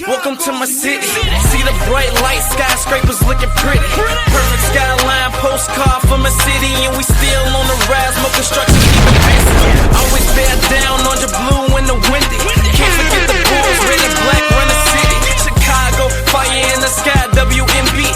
welcome to my city. See the bright light, skyscrapers looking pretty. Perfect skyline, postcard from a city, and we still on the rise, more construction even faster. Always bear down on your blue in the windy. Can't forget the Bulls, red and black run the city. Chicago, fire in the sky, Wnba.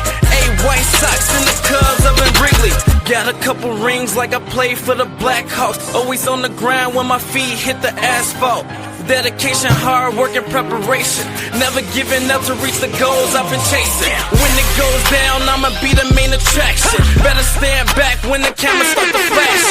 White Sox and the Cubs up in Wrigley. Got a couple rings like I played for the Blackhawks. Always on the ground when my feet hit the asphalt. Dedication, hard work, and preparation. Never giving up to reach the goals I've been chasing. When it goes down, I'ma be the main attraction. Better stand back when the cameras start to flash.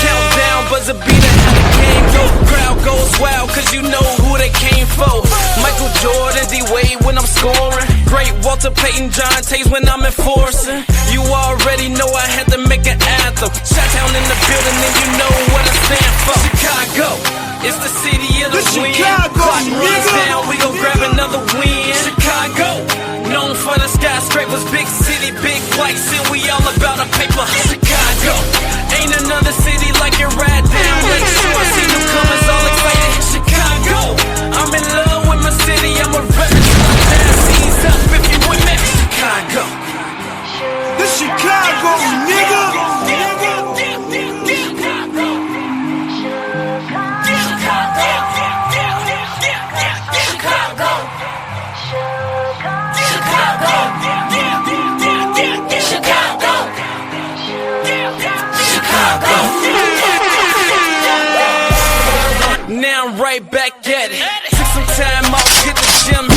Countdown, buzzer beater, how the game go. Crowd goes wild, cause you know who they came for. Michael Jordan, D-Wade when I'm scoring. Great Walter Payton, John Tays when I'm enforcing. You already know I had to make an anthem. Shot-town in the building, and you know what I stand for. Chicago, it's the city of the win. Clock runs down, we gon' grab another win. Chicago, known for the skyscrapers, big city, big lights, and we all about a paper. Chicago, ain't another city like it right down Lake Shore. See newcomers all excited. Chicago, I'm in love with my city. I'm a rep until I pass these up if you with me. Chicago, the Chicago, nigga. Now I'm right back at it. Took some time off, hit the gym.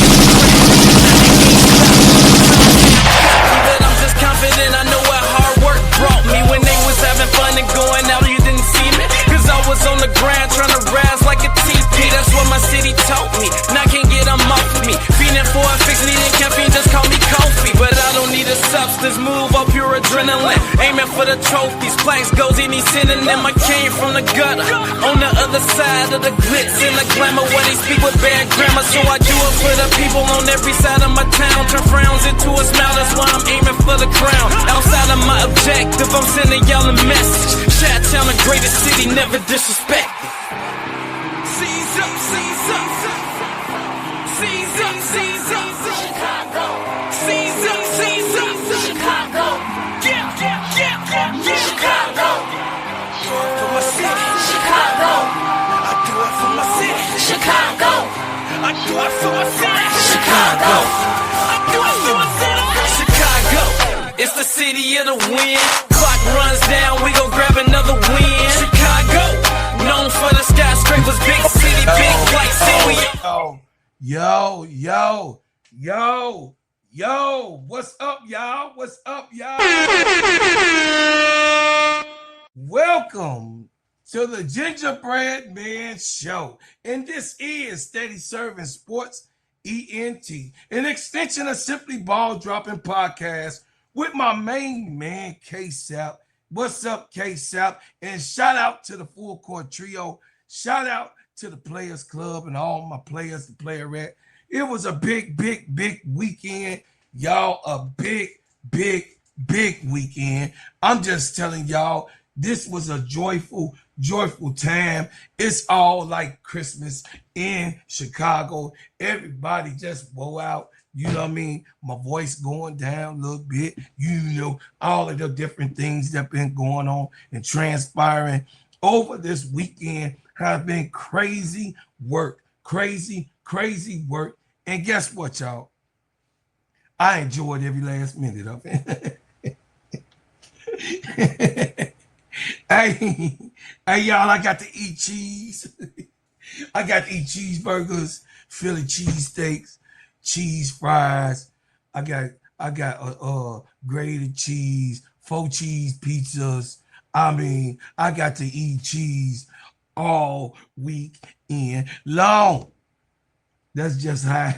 But I'm just confident, I know what hard work brought me. When they was having fun and going out, you didn't see me. Cause I was on the grind trying to rise like a TP. That's what my city taught me. Now I can't get them off me. Feeding for a fix, needing caffeine, just call me coffee. But I don't need a substance, move off pure adrenaline. Aiming for the trophies, plaques, goals, any synonym. I came from the gutter, on the other side of the glitz and the glamour, where they speak with bad grammar. So I do it for the people on every side of my town. Turn frowns into a smile, that's why I'm aiming for the crown. Outside of my objective, I'm sending y'all a message. Chi-town, the greatest city, never disrespected. Seize up, seize up, seize up, seize up, Chicago. Seize up, seize up, Chicago. Chicago. Do it for my city, Chicago. I do it for my city, Chicago. I do it for my city, Chicago. I do it for my city, Chicago. It's the city of the win. Clock runs down, we gon' grab another win. Chicago, known for the skyscrapers, big city, big lights, and we. Yo, what's up, y'all? What's up, y'all? Welcome to the Gingerbread Man Show. And this is Steady Serv'n Sports ENT, an extension of Simply Ball Dropping Podcast with my main man, KEYSHA. What's up, KEYSHA? And shout out to the Full Court Trio. Shout out to the Players Club and all my players, the Playerette. It was a big weekend. Y'all, a big weekend. I'm just telling y'all, this was a joyful time. It's all like Christmas in Chicago. Everybody just woe out. You know what I mean? My voice going down a little bit. You know, all of the different things that been going on and transpiring over this weekend have been crazy work. Crazy work. And guess what, y'all? I enjoyed every last minute of it. Hey, y'all, I got to eat cheese. I got to eat cheeseburgers, Philly cheesesteaks, cheese fries. I got grated cheese, 4 cheese pizzas. I mean, I got to eat cheese all weekend long. That's just how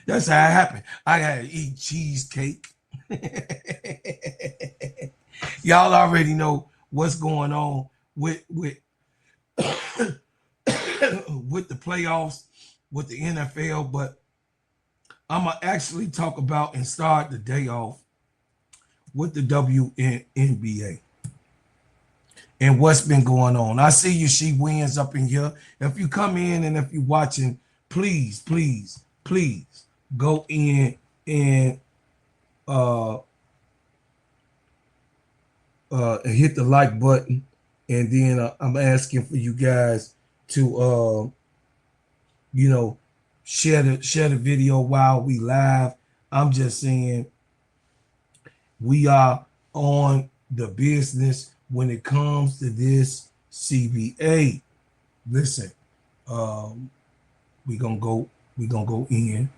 that's how it happened. I gotta eat cheesecake. Y'all already know what's going on with with the playoffs, with the NFL, but I'm gonna actually talk about and start the day off with the Wnba and what's been going on. I see you, she wins up in here. If you come in and if you're watching, please please go in and hit the like button, and then I'm asking for you guys to share the video while we live. I'm just saying we are on the business when it comes to this CBA. Listen, we gonna go in.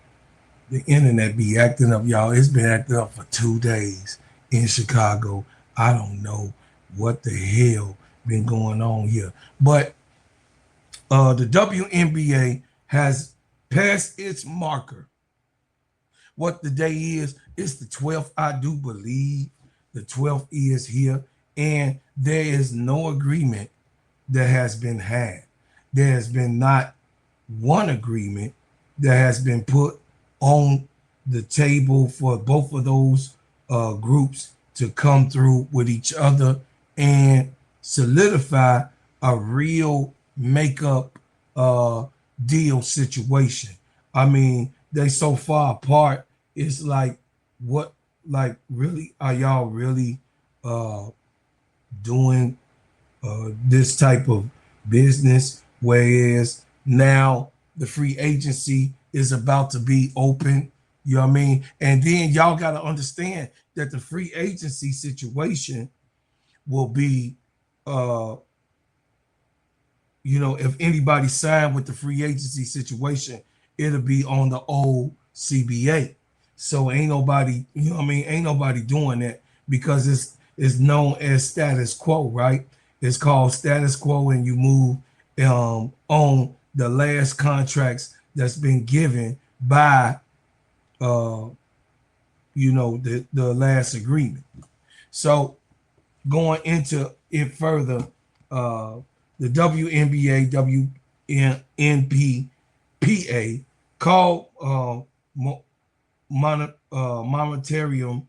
The internet be acting up, y'all. It's been acting up for 2 days in Chicago. I don't know what the hell been going on here. But the WNBA has passed its marker. What the day is, it's the 12th, I do believe. The 12th is here, and there is no agreement that has been had. There has been not one agreement that has been put on the table for both of those groups to come through with each other and solidify a real makeup deal situation. I mean, they so far apart. It's like, what, like, really, are y'all really doing this type of business? Whereas now the free agency is about to be open, you know what I mean? And then y'all got to understand that the free agency situation will be, if anybody signed with the free agency situation, it'll be on the old CBA. So ain't nobody, ain't nobody doing that, because it's known as status quo, right? It's called status quo, and you move on the last contracts that's been given by the last agreement. So going into it further, the WNBA, WNBPA called moratorium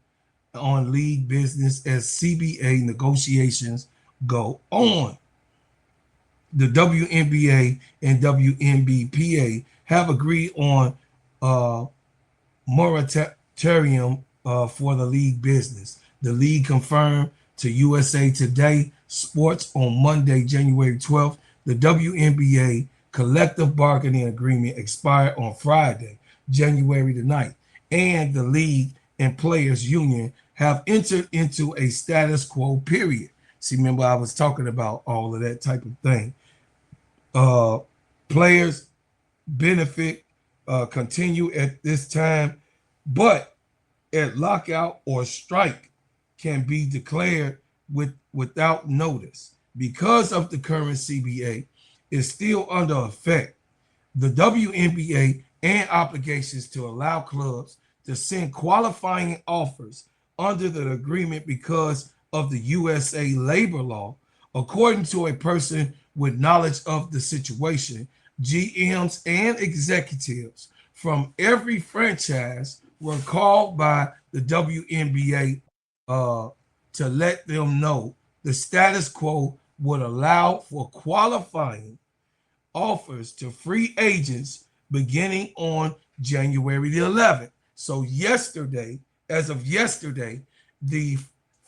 on league business as CBA negotiations go on. The WNBA and WNBPA have agreed on moratorium for the league business. The league confirmed to USA Today Sports on Monday, January 12th, the WNBA collective bargaining agreement expired on Friday, January the 9th, and the league and players union have entered into a status quo period. See, remember I was talking about all of that type of thing. Players benefit continue at this time, but at lockout or strike can be declared without notice. Because of the current CBA is still under effect, the WNBA and obligations to allow clubs to send qualifying offers under the agreement because of the USA labor law. According to a person with knowledge of the situation, GMs and executives from every franchise were called by the WNBA to let them know the status quo would allow for qualifying offers to free agents beginning on January the 11th. So yesterday, as of yesterday, the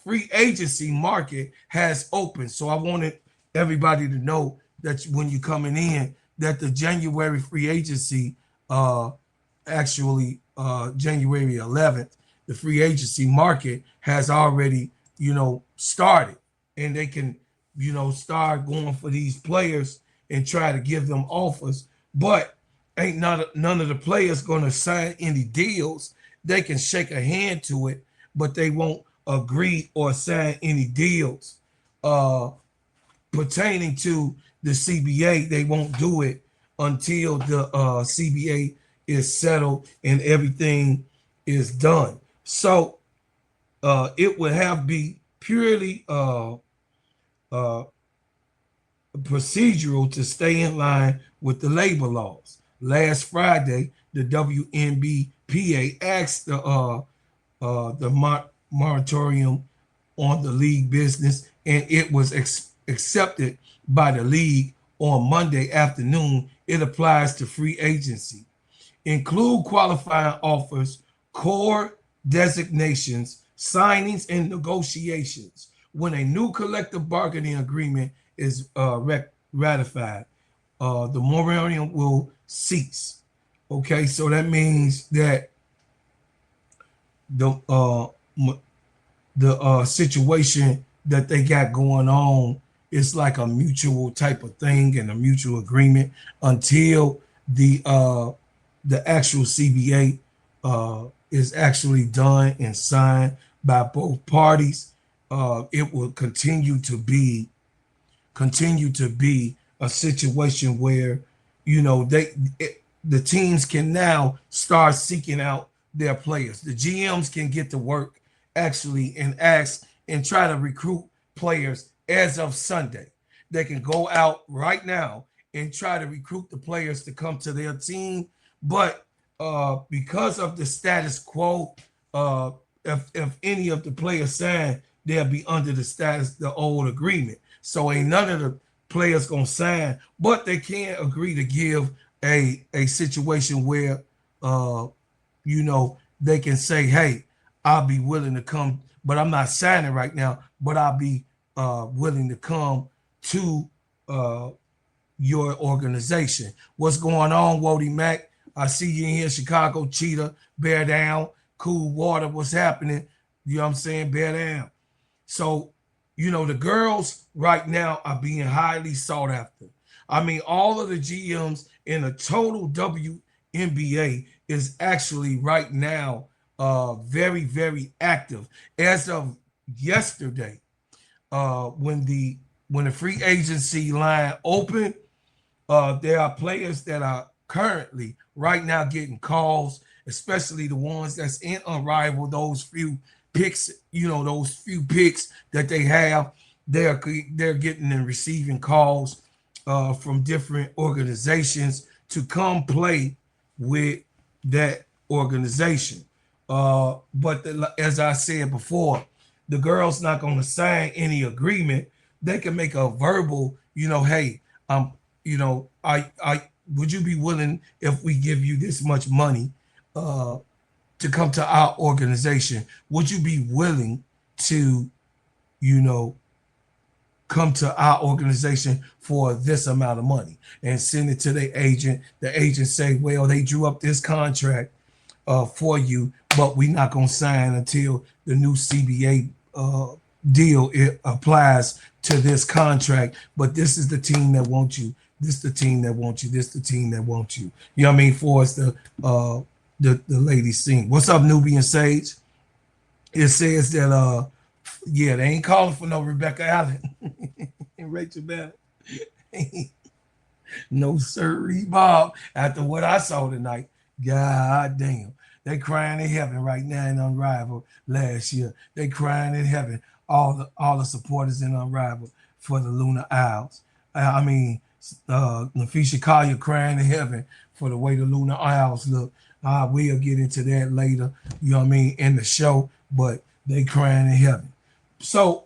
free agency market has opened. So I wanted everybody to know that when you're coming in, that the January free agency, January 11th, the free agency market has already, started, and they can, start going for these players and try to give them offers. But ain't none of the players going to sign any deals. They can shake a hand to it, but they won't agree or sign any deals pertaining to the CBA. They won't do it until the CBA is settled and everything is done. So it would have be purely procedural to stay in line with the labor laws. Last Friday, the WNBPA asked the moratorium on the league business, and it was accepted by the league on Monday afternoon. It applies to free agency. include qualifying offers, core designations, signings, and negotiations. When a new collective bargaining agreement is ratified, the moratorium will cease. Okay, so that means that the situation that they got going on is like a mutual type of thing and a mutual agreement until the actual CBA is actually done and signed by both parties. It will continue to be a situation where the teams can now start seeking out their players. The GMs can get to work actually and ask and try to recruit players as of Sunday. They can go out right now and try to recruit the players to come to their team. But because of the status quo, if any of the players sign, they'll be under the old agreement. So ain't none of the players gonna sign, but they can agree to give a situation where they can say, hey, I'll be willing to come, but I'm not signing right now, but I'll be willing to come to your organization. What's going on, Wody Mac? I see you in here, Chicago Cheetah, bear down, cool water, what's happening? You know what I'm saying? Bear down. So, the girls right now are being highly sought after. I mean, all of the GMs in the total WNBA is actually right now very, very active. As of yesterday, when the free agency line opened, there are players that are currently right now getting calls, especially the ones that's in Unrivaled, those few picks, those few picks that they have. They're getting and receiving calls from different organizations to come play with that organization. But as I said before, the girl's not going to sign any agreement. They can make a verbal, hey, I would you be willing, if we give you this much money to come to our organization, would you be willing to, come to our organization for this amount of money, and send it to the agent? The agent say, well, they drew up this contract for you, but we're not going to sign until the new CBA deal applies to this contract. But this is the team that wants you. This is the team that wants you. This is the team that wants you. You know what I mean? For us, the ladies sing. What's up, Nubian Sage? It says that they ain't calling for no Rebecca Allen and Rachel Bell. No sirree, Bob. After what I saw tonight, God damn, they crying in heaven right now in Unrivaled last year. They crying in heaven. All the supporters in Unrivaled for the Lunar Isles. I mean, Nafisha Collier crying in heaven for the way the Lunar Isles look. We'll get into that later, you know what I mean, in the show, but they crying in heaven. So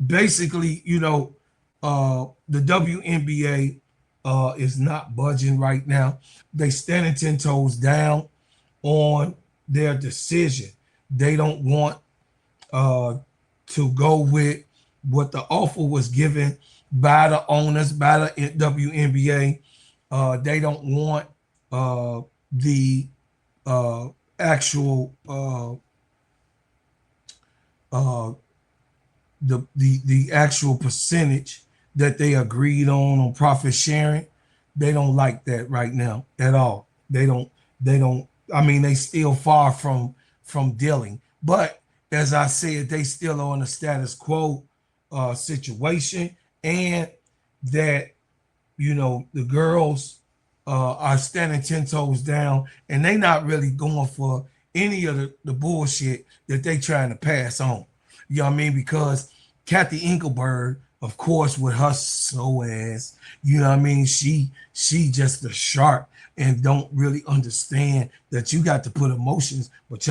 basically, the WNBA is not budging right now. They standing 10 toes down on their decision. They don't want to go with what the offer was given by the owners, by the WNBA. They don't want the actual the actual percentage that they agreed on profit sharing. They don't like that right now at all. They don't. I mean, they still far from dealing. But as I said, they still are on a status quo situation, and that the girls are standing 10 toes down, and they not really going for any of the bullshit that they trying to pass on. You know what I mean? Because Kathy Engelberg, of course, with her slow ass, you know what I mean? She just a shark and don't really understand that you got to put emotions, but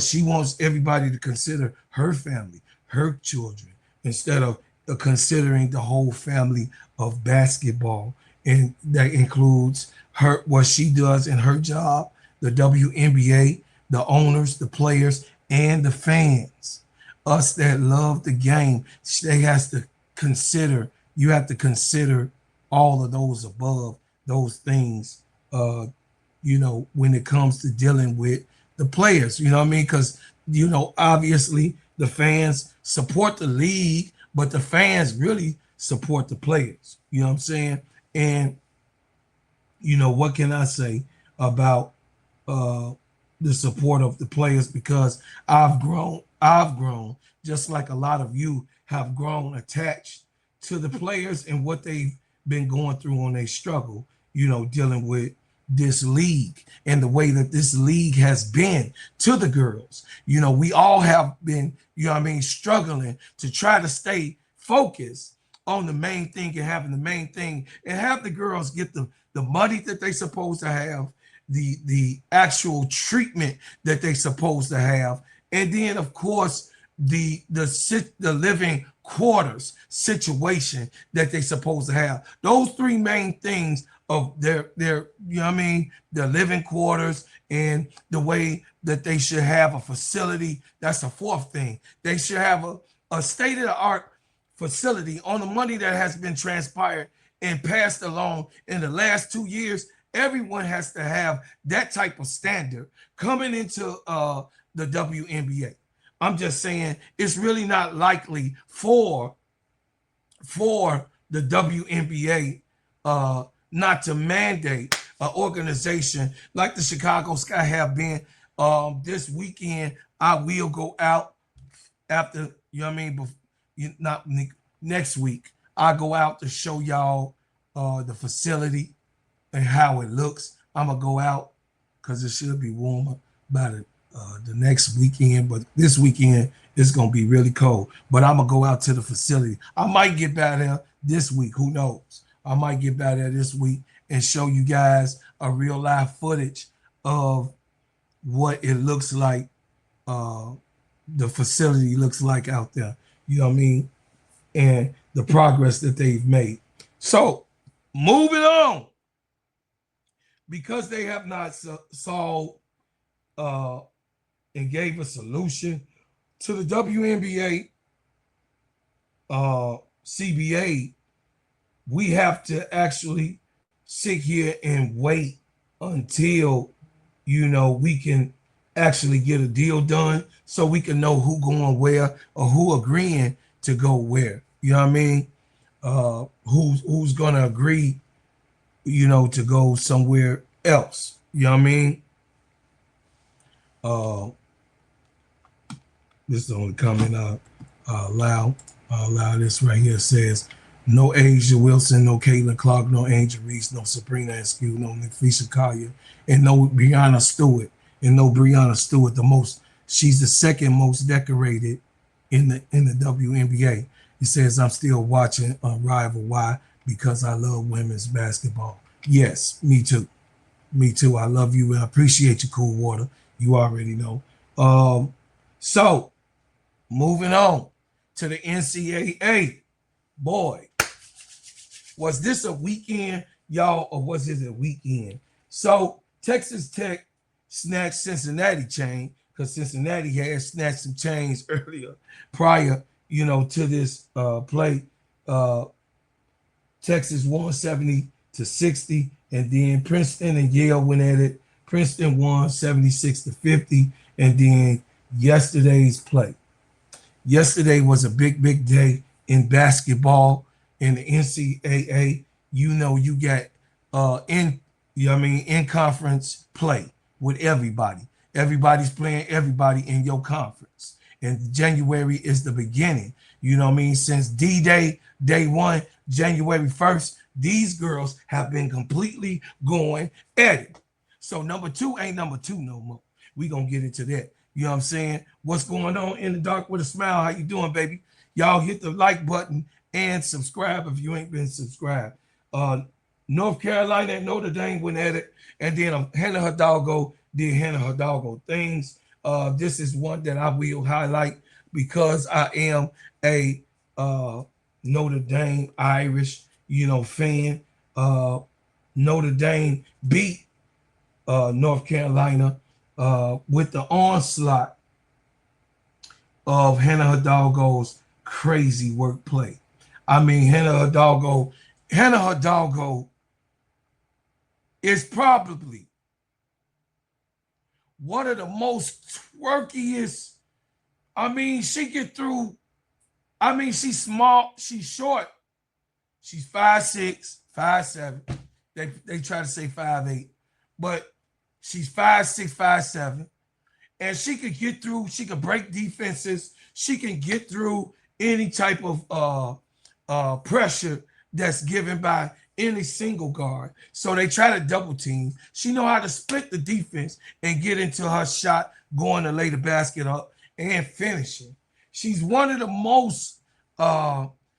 she wants everybody to consider her family, her children, instead of considering the whole family of basketball and that includes her, what she does in her job, the WNBA, the owners, the players, and the fans. Us that love the game, they has to consider. You have to consider all of those above those things. When it comes to dealing with the players, you know what I mean? Because obviously the fans support the league, but the fans really support the players. You know what I'm saying? And what can I say about the support of the players? Because I've grown just like a lot of you have grown attached to the players and what they've been going through on their struggle, dealing with this league and the way that this league has been to the girls. We all have been, struggling to try to stay focused on the main thing and having the main thing and have the girls get the money that they supposed to have, the actual treatment that they supposed to have, and then of course the living quarters situation that they supposed to have. Those three main things of their their living quarters and the way that they should have a facility. That's the fourth thing. They should have a state-of-the-art facility on the money that has been transpired and passed along in the last 2 years. Everyone has to have that type of standard coming into the WNBA. I'm just saying it's really not likely for the WNBA not to mandate an organization like the Chicago Sky have been. This weekend, I will go out after, not next week. I go out to show y'all the facility and how it looks. I'm gonna go out because it should be warmer by the next weekend, but this weekend it's gonna be really cold. But I'm gonna go out to the facility. I might get back there this week. Who knows? I might get back there this week and show you guys a real live footage of what it looks like. The facility looks like out there. You know what I mean? And the progress that they've made. So moving on, because they have not solved and gave a solution to the WNBA CBA, we have to actually sit here and wait until we can actually get a deal done so we can know who going where or who agreeing to go where. You know what I mean? Who's gonna agree, to go somewhere else. You know what I mean? This is the only comment I'll allow. I'll allow this right here. It says, no Asia Wilson, no Caitlin Clark, no Angel Reese, no Sabrina Askew, no Nafisa Collier, and no Brianna Stewart. She's the second most decorated in the WNBA. It says, I'm still watching Unrivaled. Why? Because I love women's basketball. Yes, me too. Me too. I love you and I appreciate you, Cool Water. You already know. So moving on to the NCAA. Boy, was this a weekend, y'all, or was it a weekend? So Texas Tech snatched Cincinnati chain because Cincinnati had snatched some chains earlier, prior, to this play. Texas won 70-60, and then Princeton and Yale went at it. Princeton won 76-50, and then yesterday's play. Yesterday was a big day in basketball in the NCAA. You got in conference play with everybody. Everybody's playing everybody in your conference. And January is the beginning. You know what I mean? Since D-Day, day one, January 1st, these girls have been completely going at it. So number two ain't number two no more. We gonna get into that. You know what I'm saying? What's going on in the dark with a smile? How you doing, baby? Y'all hit the like button and subscribe if you ain't been subscribed. North Carolina and Notre Dame went at it, and then Hannah Hidalgo did Hannah Hidalgo things. This is one that I will highlight because I am a Notre Dame Irish, fan. Notre Dame beat North Carolina with the onslaught of Hannah Hidalgo's crazy work play. I mean, Hannah Hidalgo is probably one of the most twerkiest. I mean, she get through. I mean, she's small, she's short. She's 5'6", 5'7". They try to say 5'8", but she's 5'6", 5'7". And she could get through, she could break defenses, she can get through any type of pressure that's given by any single guard. So they try to double team. She know how to split the defense and get into her shot, going to lay the basket up and finishing. She's one of the most,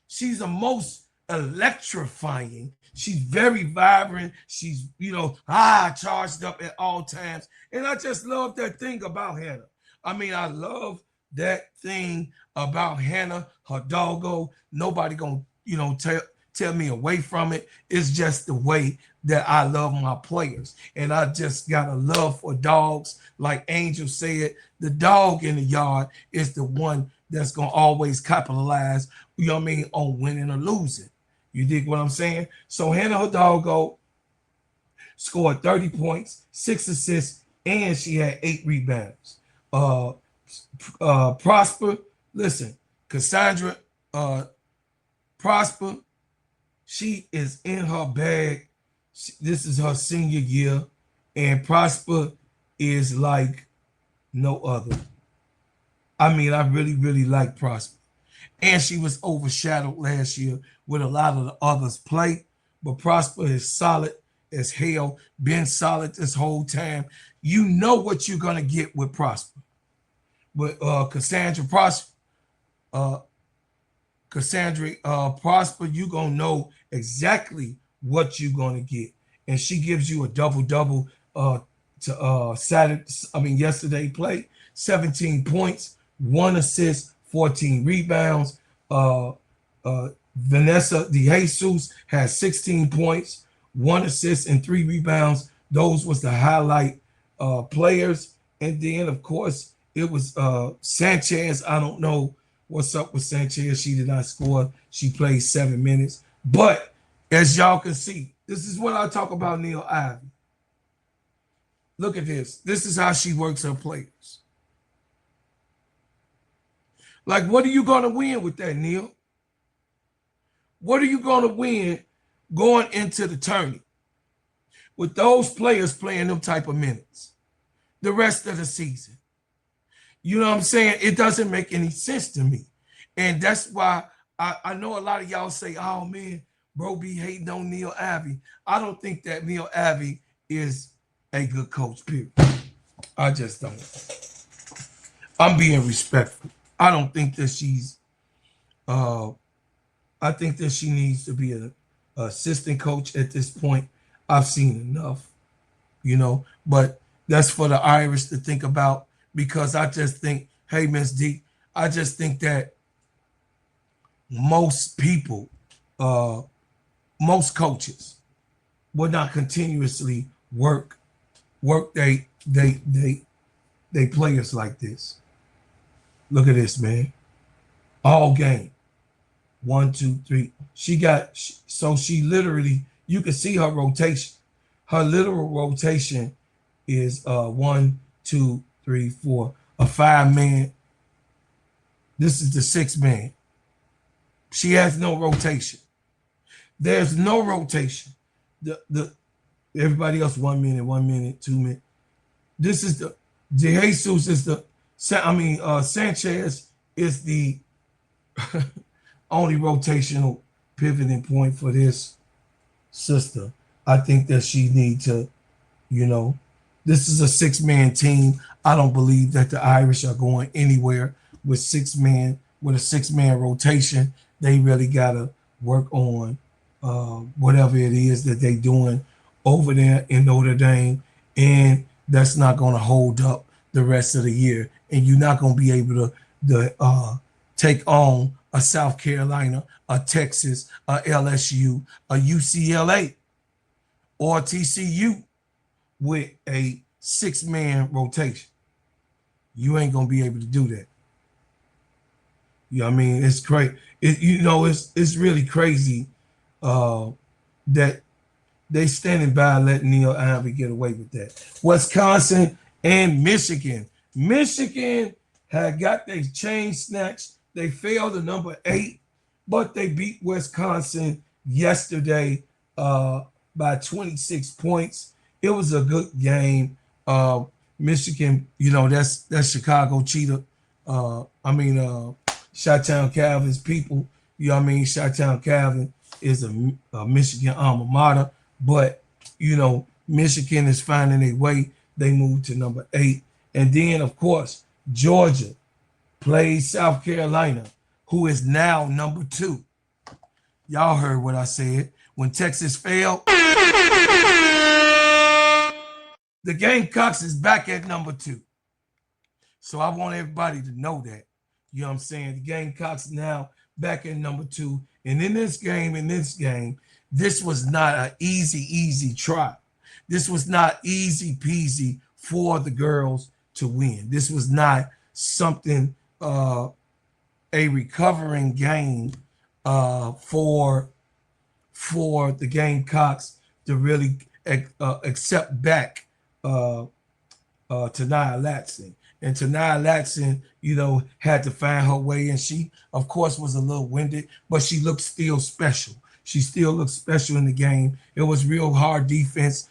she's the most electrifying. She's very vibrant. She's, charged up at all times. And I just love that thing about Hannah. I mean, I love that thing about Hannah Hidalgo. Nobody gonna, tell me away from it. It's just the way that I love my players. And I just got a love for dogs. Like Angel said, the dog in the yard is the one that's gonna always capitalize, on winning or losing. You dig what I'm saying? So Hannah Hidalgo scored 30 points, 6 assists, and she had 8 rebounds. Prosper, listen, Cassandra Prosper, she is in her bag. This is her senior year, and Prosper is like no other. I mean, I really, really like Prosper. And she was overshadowed last year with a lot of the others play. But Prosper is solid as hell, been solid this whole time. You know what you're going to get with Prosper. With Cassandra Prosper, you're going to know exactly what you're going to get. And she gives you a double-double yesterday play. 17 points, 1 assist, 14 rebounds. Vanessa De Jesus has 16 points, 1 assist, and 3 rebounds. Those was the highlight players. And then, of course, it was Sanchez. I don't know what's up with Sanchez. She did not score. She played 7 minutes. But as y'all can see, this is what I talk about Neil Ivy. Look at this. This is how she works her players. Like, what are you going to win with that, Neil? What are you going to win going into the tourney with those players playing them type of minutes the rest of the season? You know what I'm saying? It doesn't make any sense to me. And that's why I know a lot of y'all say, oh, man, bro, be hating on Neil Ivy. I don't think that Neil Ivy is a good coach, period. I just don't. I'm being respectful. I don't think that she's I think that she needs to be an assistant coach at this point. I've seen enough, but that's for the Irish to think about, because I just think, hey, Miss D, I just think that most people, most coaches would not continuously work they players like this. Look at this, man. All game. 1, 2, 3. She literally, you can see her rotation. Her literal rotation is 1, 2, 3, 4. A 5-man. This is the 6-man. She has no rotation. There's no rotation. The everybody else 1 minute, 1 minute, 2 minutes. This is De Jesus is Sanchez is the only rotational pivoting point for this sister. I think that she need to, this is a 6-man team. I don't believe that the Irish are going anywhere with a 6-man rotation. They really gotta work on whatever it is that they doing over there in Notre Dame, and that's not gonna hold up the rest of the year. And you're not gonna be able to take on a South Carolina, a Texas, a LSU, a UCLA. or TCU with a 6-man rotation. You ain't gonna be able to do that. You know what I mean? It's crazy. It's really crazy that they standing by letting Neil Ivey get away with that. Wisconsin and Michigan. Michigan had got their chain snatched. They fell to number 8, but they beat Wisconsin yesterday by 26 points. It was a good game. Michigan, that's Chicago cheetah. Chi-Town Calvin's people. You know what I mean? Chi-Town Calvin is a Michigan alma mater, but Michigan is finding a way. They moved to number 8, and then of course Georgia plays South Carolina, who is now number 2. Y'all heard what I said. When Texas failed, the Gamecocks is back at number 2. So I want everybody to know that. You know what I'm saying? The Gamecocks now back at number 2. And in this game, this was not an easy try. This was not easy peasy for the girls to win. This was not something, a recovering game for the Gamecocks to really accept back Ncaa Latson. And Ncaa Latson, had to find her way, and she, of course, was a little winded, but she looked still special. She still looked special in the game. It was real hard defense.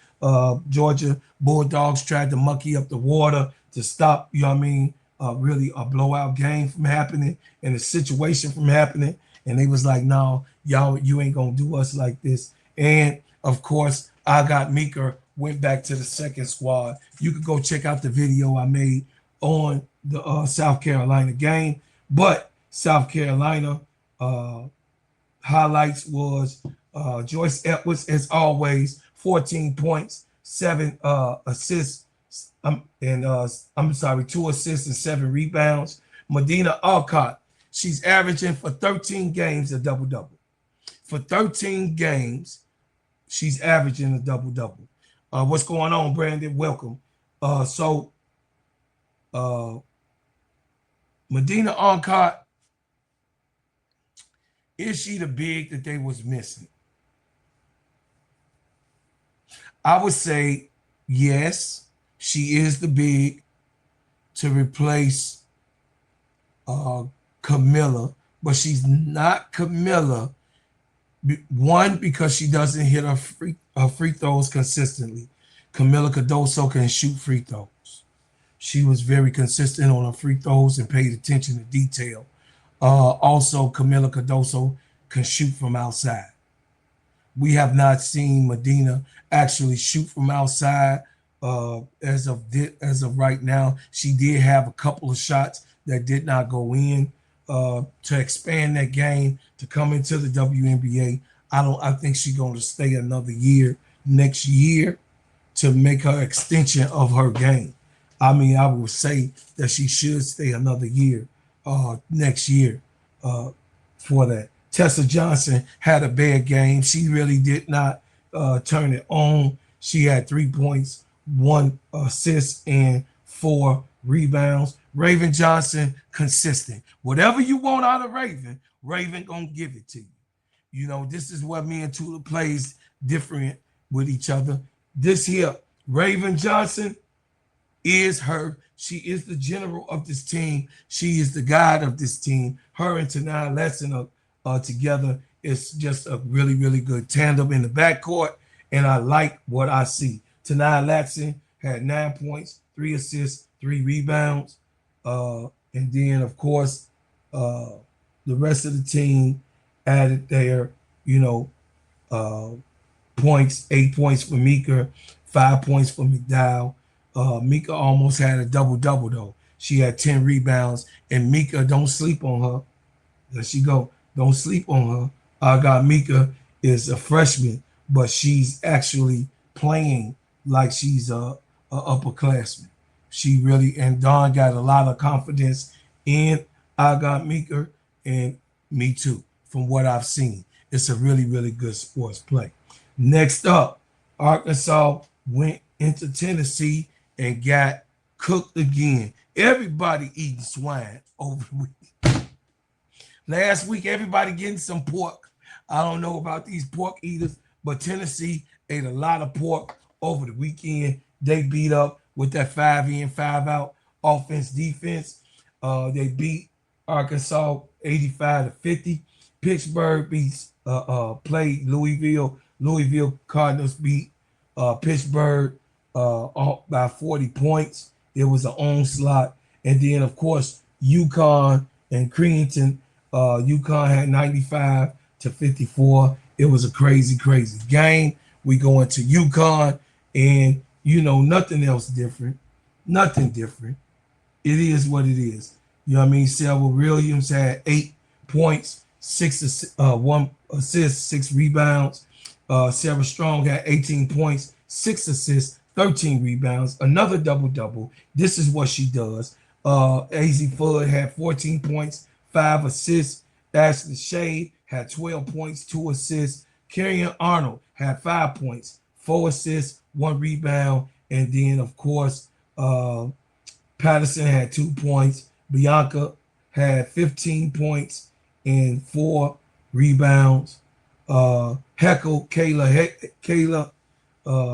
Georgia Bulldogs tried to monkey up the water to stop, really a blowout game from happening and a situation from happening. And they was like, no, y'all, you ain't going to do us like this. And, of course, Ncaa went back to the second squad. You could go check out the video I made on the South Carolina game. But South Carolina highlights was Joyce Edwards, as always, 14 points, 7 assists, 2 assists and 7 rebounds. Medina Alcott, she's averaging for 13 games a double-double. For 13 games, she's averaging a double-double. What's going on, Brandon? Welcome. Medina Alcott, is she the big that they was missing? I would say yes, she is the big to replace Camilla, but she's not Camilla. One, because she doesn't hit her free throws consistently. Camilla Cardoso can shoot free throws. She was very consistent on her free throws and paid attention to detail. Also, Camilla Cardoso can shoot from outside. We have not seen Medina actually shoot from outside as of right now. She did have a couple of shots that did not go in. To expand that game, to come into the WNBA, I think she's going to stay another year next year to make her extension of her game. I would say that she should stay another year next year for that. Tessa Johnson had a bad game. She really did not turn it on. She had 3 points, 1 assist, and 4 rebounds. Raven Johnson, consistent. Whatever you want out of Raven, Raven gonna give it to you. This is what me and Tula plays different with each other. This here, Raven Johnson is her. She is the general of this team. She is the guide of this team. Her and Ncaa Latson are together. It's just a really, really good tandem in the backcourt, and I like what I see. Ncaa Latson had 9 points, 3 assists, 3 rebounds. And then, of course, the rest of the team added their, points. 8 points for Mika, 5 points for McDowell. Mika almost had a double-double, though. She had 10 rebounds. And Mika, don't sleep on her. There she go. Don't sleep on her. Mika is a freshman, but she's actually playing like she's a upperclassman. She really, and Dawn got a lot of confidence in Mika, and me too, from what I've seen. It's a really, really good sports play. Next up, Arkansas went into Tennessee and got cooked again. Everybody eating swine over the week. Last week, everybody getting some pork. I don't know about these pork eaters, but Tennessee ate a lot of pork over the weekend. They beat up with that 5 in, 5 out offense defense. They beat Arkansas 85-50. Pittsburgh beats played Louisville. Louisville Cardinals beat Pittsburgh by 40 points. It was an onslaught. And then, of course, UConn and Creighton. UConn had 95-54. It was a crazy, crazy game. We go into UConn, and nothing else different. Nothing different. It is what it is. You know what I mean? Serv'n Williams had 8 points, 1 assist, 6 rebounds. Sarah Strong had 18 points, 6 assists, 13 rebounds, another double-double. This is what she does. AZ Fudd had 14 points, 5 assists. Ashley Shade had 12 points, 2 assists. Carrion Arnold had 5 points, 4 assists, 1 rebound. And then, of course, Patterson had 2 points. Bianca had 15 points and 4 rebounds. Kayla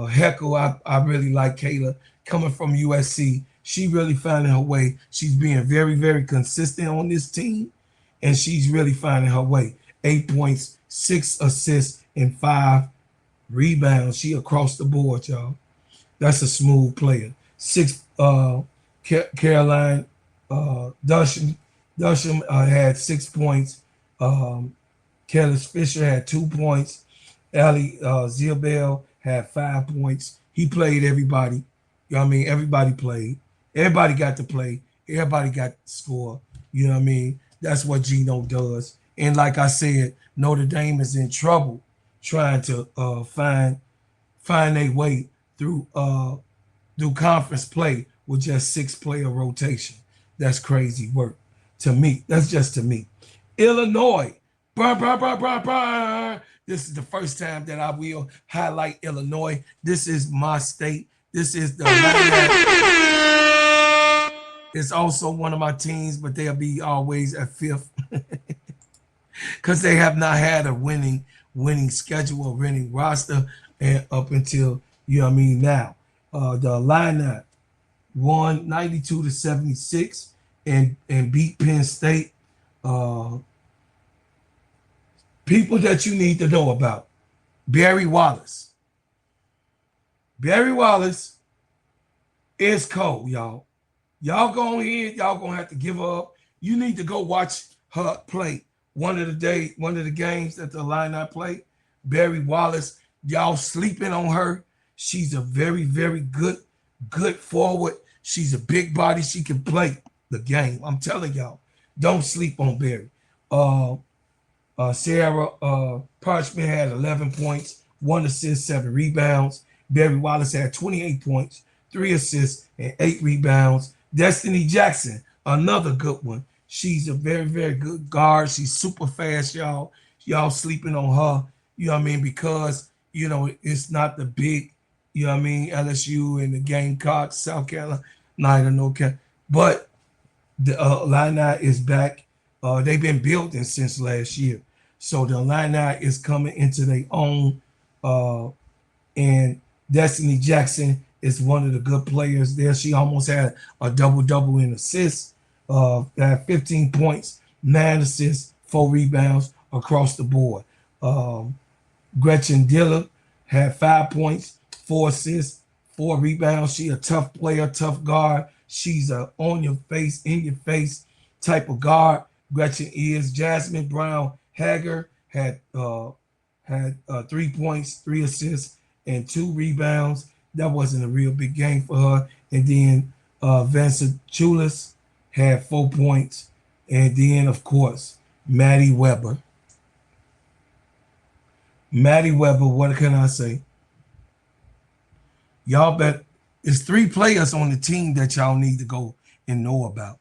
Heckle, I really like Kayla coming from USC. She really finding her way. She's being very, very consistent on this team, and she's really finding her way. 8 points, 6 assists, and 5 rebounds. She across the board, y'all. That's a smooth player. 6 Caroline Dusham had 6 points. Kellis Fisher had 2 points. Ali Zilbel had 5 points. He played everybody. You know what I mean? Everybody played. Everybody got to play. Everybody got to score. You know what I mean? That's what Gino does. And like I said, Notre Dame is in trouble trying to find their way through conference play with just 6-player rotation. That's crazy work to me. That's just to me. Illinois. Burr, burr, burr, burr, burr. This is the first time that I will highlight Illinois. This is my state. This is the It's also one of my teams, but they'll be always at 5th because they have not had a winning schedule or winning roster and up until now. The Illini won 92-76 and beat Penn State. People that you need to know about. Barry Wallace. Barry Wallace is cold, y'all. Y'all go ahead. Y'all gonna have to give her up. You need to go watch her play. One of the games that the Illini play. Barry Wallace. Y'all sleeping on her. She's a very, very good forward. She's a big body. She can play the game. I'm telling y'all. Don't sleep on Barry. Sarah Parchment had 11 points, 1 assist, 7 rebounds. Barry Wallace had 28 points, 3 assists, and 8 rebounds. Destiny Jackson, another good one. She's a very, very good guard. She's super fast, y'all. Y'all sleeping on her, you know what I mean? Because, it's not the big, LSU and the Gamecocks, South Carolina, North Carolina. But the Illini is back. They've been building since last year. So the Illini is coming into their own. And Destiny Jackson is one of the good players there. She almost had a double-double in assists. Had 15 points, 9 assists, 4 rebounds across the board. Gretchen Diller had 5 points, 4 assists, 4 rebounds. She a tough player, tough guard. She's a on your face, in your face type of guard. Gretchen is. Jasmine Brown Hager had 3 points, 3 assists, and 2 rebounds. That wasn't a real big game for her. And then Vincent Chulis had 4 points. And then, of course, Maddie Weber. Maddie Weber, what can I say? Y'all bet it's 3 players on the team that y'all need to go and know about.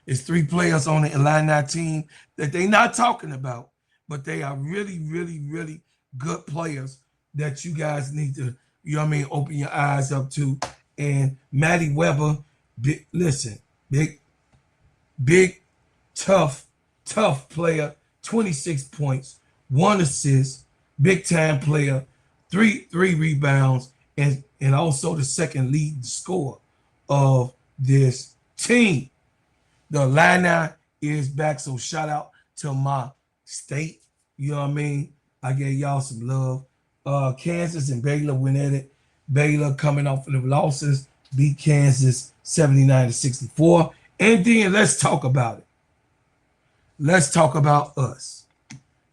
It's 3 players on the Illini team that they're not talking about, but they are really, really, really good players that you guys need to you know what I mean, open your eyes up to. And Maddie Weber, listen, big, tough player, 26 points, 1 assist, big time player, three rebounds, and also the second lead scorer of this team. The Illini is back, so shout out to my state. You know what I mean? I gave y'all some love. Kansas and Baylor went at it. Baylor coming off of the losses, beat Kansas 79-64. And then let's talk about it. Let's talk about us.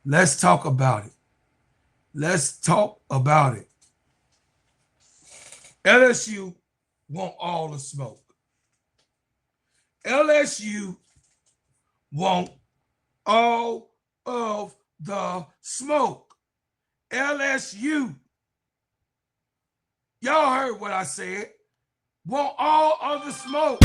Let's talk about it. Let's talk about it. LSU want all the smoke. LSU want all of the smoke. LSU, y'all heard what I said. Want all of the smoke.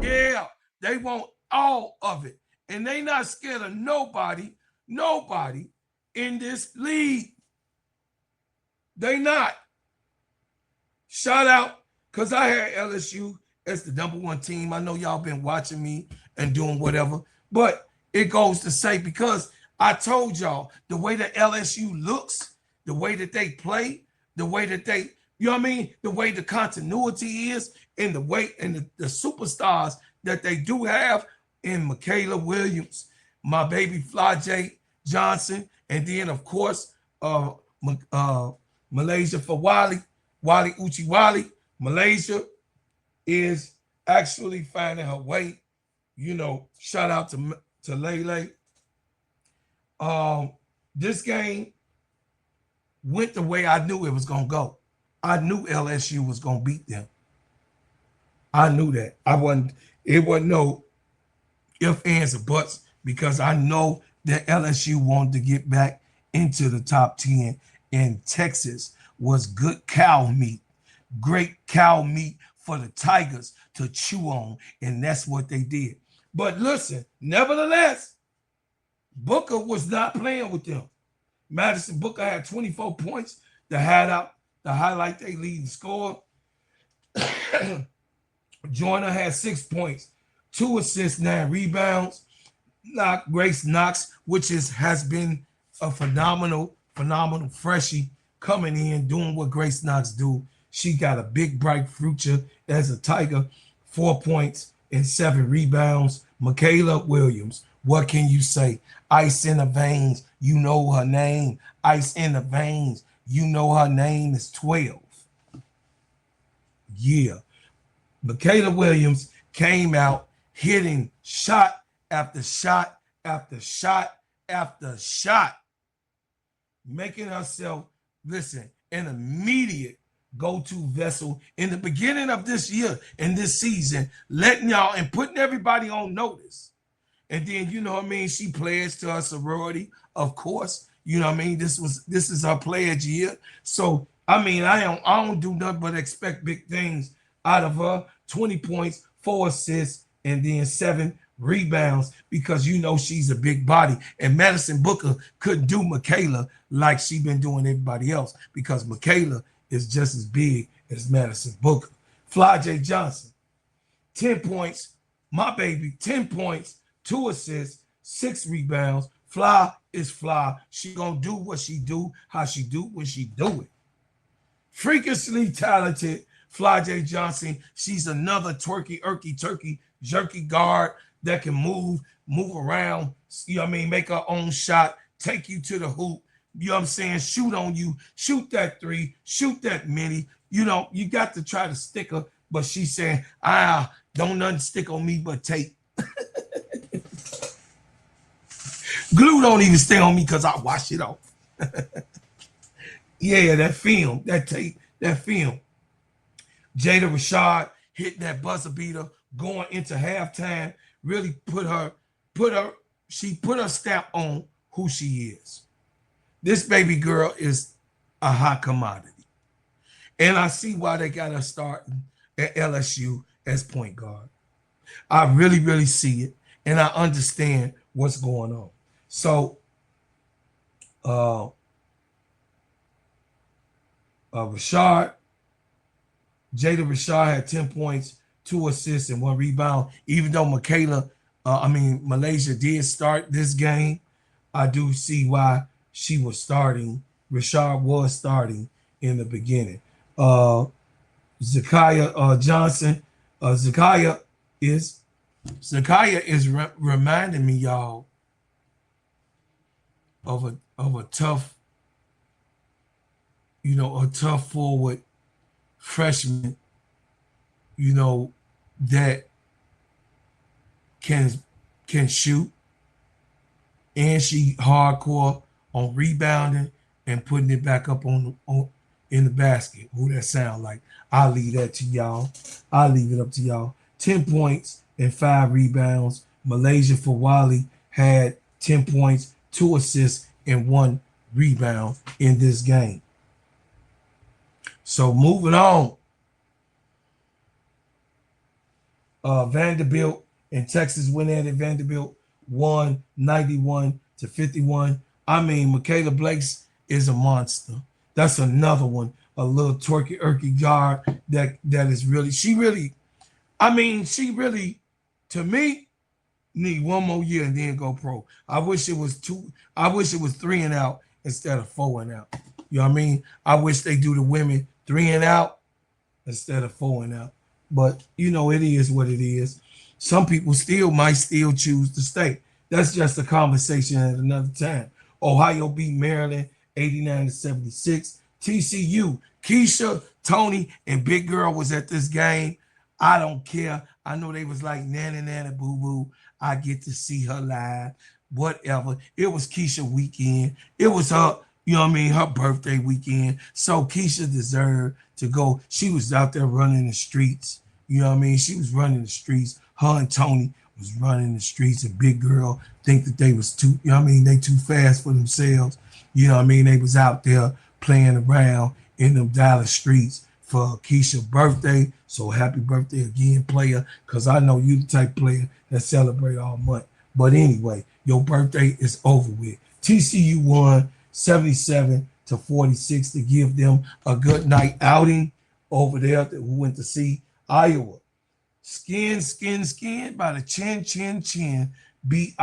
Yeah, they want all of it. And they not scared of nobody in this league. They not. Shout out, because I had LSU as the #1 team. I know y'all been watching me and doing whatever, but it goes to say, because I told y'all the way that LSU looks, the way that they play, the way that they, you know what I mean, the way the continuity is, and the way and the superstars that they do have in Michaela Williams, my baby Fly Johnson, and then of course Malaysia for Wally Uchiwali. Malaysia is actually finding her way. You know, shout out to Lele. This game went the way I knew it was gonna go. I knew LSU was gonna beat them. I knew that. It wasn't no ifs, ands, or buts, because I know that LSU wanted to get back into the top 10, and Texas was good cow meat, great cow meat for the Tigers to chew on, and that's what they did. But listen, nevertheless, Booker was not playing with them. Madison Booker had 24 points to highlight their leading scorer. Joyner had 6 points, 2 assists, 9 rebounds. Grace Knox, which has been a phenomenal freshie coming in, doing what Grace Knox do. She got a big, bright future as a Tiger, 4 points and 7 rebounds. Michaela Williams, what can you say? Ice in the veins, you know her name. Ice in the veins, you know her name is 12. Yeah. Michaela Williams came out hitting shot after shot after shot after shot, making herself, listen, an immediate go-to vessel in the beginning of this year and this season, letting y'all and putting everybody on notice. And then, you know what I mean, she pledged to her sorority, of course. You know what I mean? This is her pledge year. So, I mean, I don't do nothing but expect big things out of her. 20 points, 4 assists, and then 7 rebounds, because you know she's a big body. And Madison Booker couldn't do Michaela like she been doing everybody else, because Michaela is just as big as Madison Booker. Fly J. Johnson, 10 points, my baby, 10 points, 2 assists, 6 rebounds. Fly is Fly. She gonna do what she do, how she do when she do it. Freakishly talented Fly J. Johnson. She's another turkey jerky guard that can move around, you know what I mean, make her own shot, take you to the hoop, you know what I'm saying, shoot on you, shoot that 3, shoot that mini. You know, you got to try to stick her, but she's saying, don't nothing stick on me but tape. Glue don't even stay on me because I wash it off. Yeah, that film, that tape, that film. Jada Rashad hit that buzzer beater going into halftime, really put her stamp on who she is. This baby girl is a hot commodity. And I see why they got her starting at LSU as point guard. I really, really see it. And I understand what's going on. So Rashard, Jada Rashard had 10 points, 2 assists, and 1 rebound. Even though Malaysia did start this game, I do see why she was starting. Rashard was starting in the beginning. Zakiya Johnson. Zakiya is reminding me, y'all, of a tough, a tough forward freshman, that can shoot, and she hardcore on rebounding and putting it back up on in the basket. Who that sound like? I'll leave that to y'all. I'll leave it up to y'all. 10 points and 5 rebounds. Malaysia for Wally had 10 points, 2 assists, and 1 rebound in this game. So moving on. Vanderbilt and Texas went at it. Vanderbilt won 91-51. Michaela Blakes is a monster. That's another one, a little turkey guard that is really, she really, to me, need one more year and then go pro. I wish it was 3 and out instead of 4 and out. You know what I mean? I wish they do the women 3 and out instead of 4 and out. But it is what it is. Some people might choose to stay. That's just a conversation at another time. Ohio beat Maryland 89-76. TCU, KEYSHA, Tony, and Big Girl was at this game. I don't care. I know they was like nana boo boo. I get to see her live. Whatever. It was KEYSHA weekend. It was her, her birthday weekend. So KEYSHA deserved to go. She was out there running the streets. She was running the streets. Her and Tony was running the streets, and Big Girl think that they was too, they too fast for themselves. They was out there playing around in them Dallas streets for KEYSHA's birthday. So happy birthday again, player, because I know you the type of player that celebrate all month. But anyway, your birthday is over with. TCU won 77-46 to give them a good night outing over there who went to see Iowa. Skin by the chin. Beat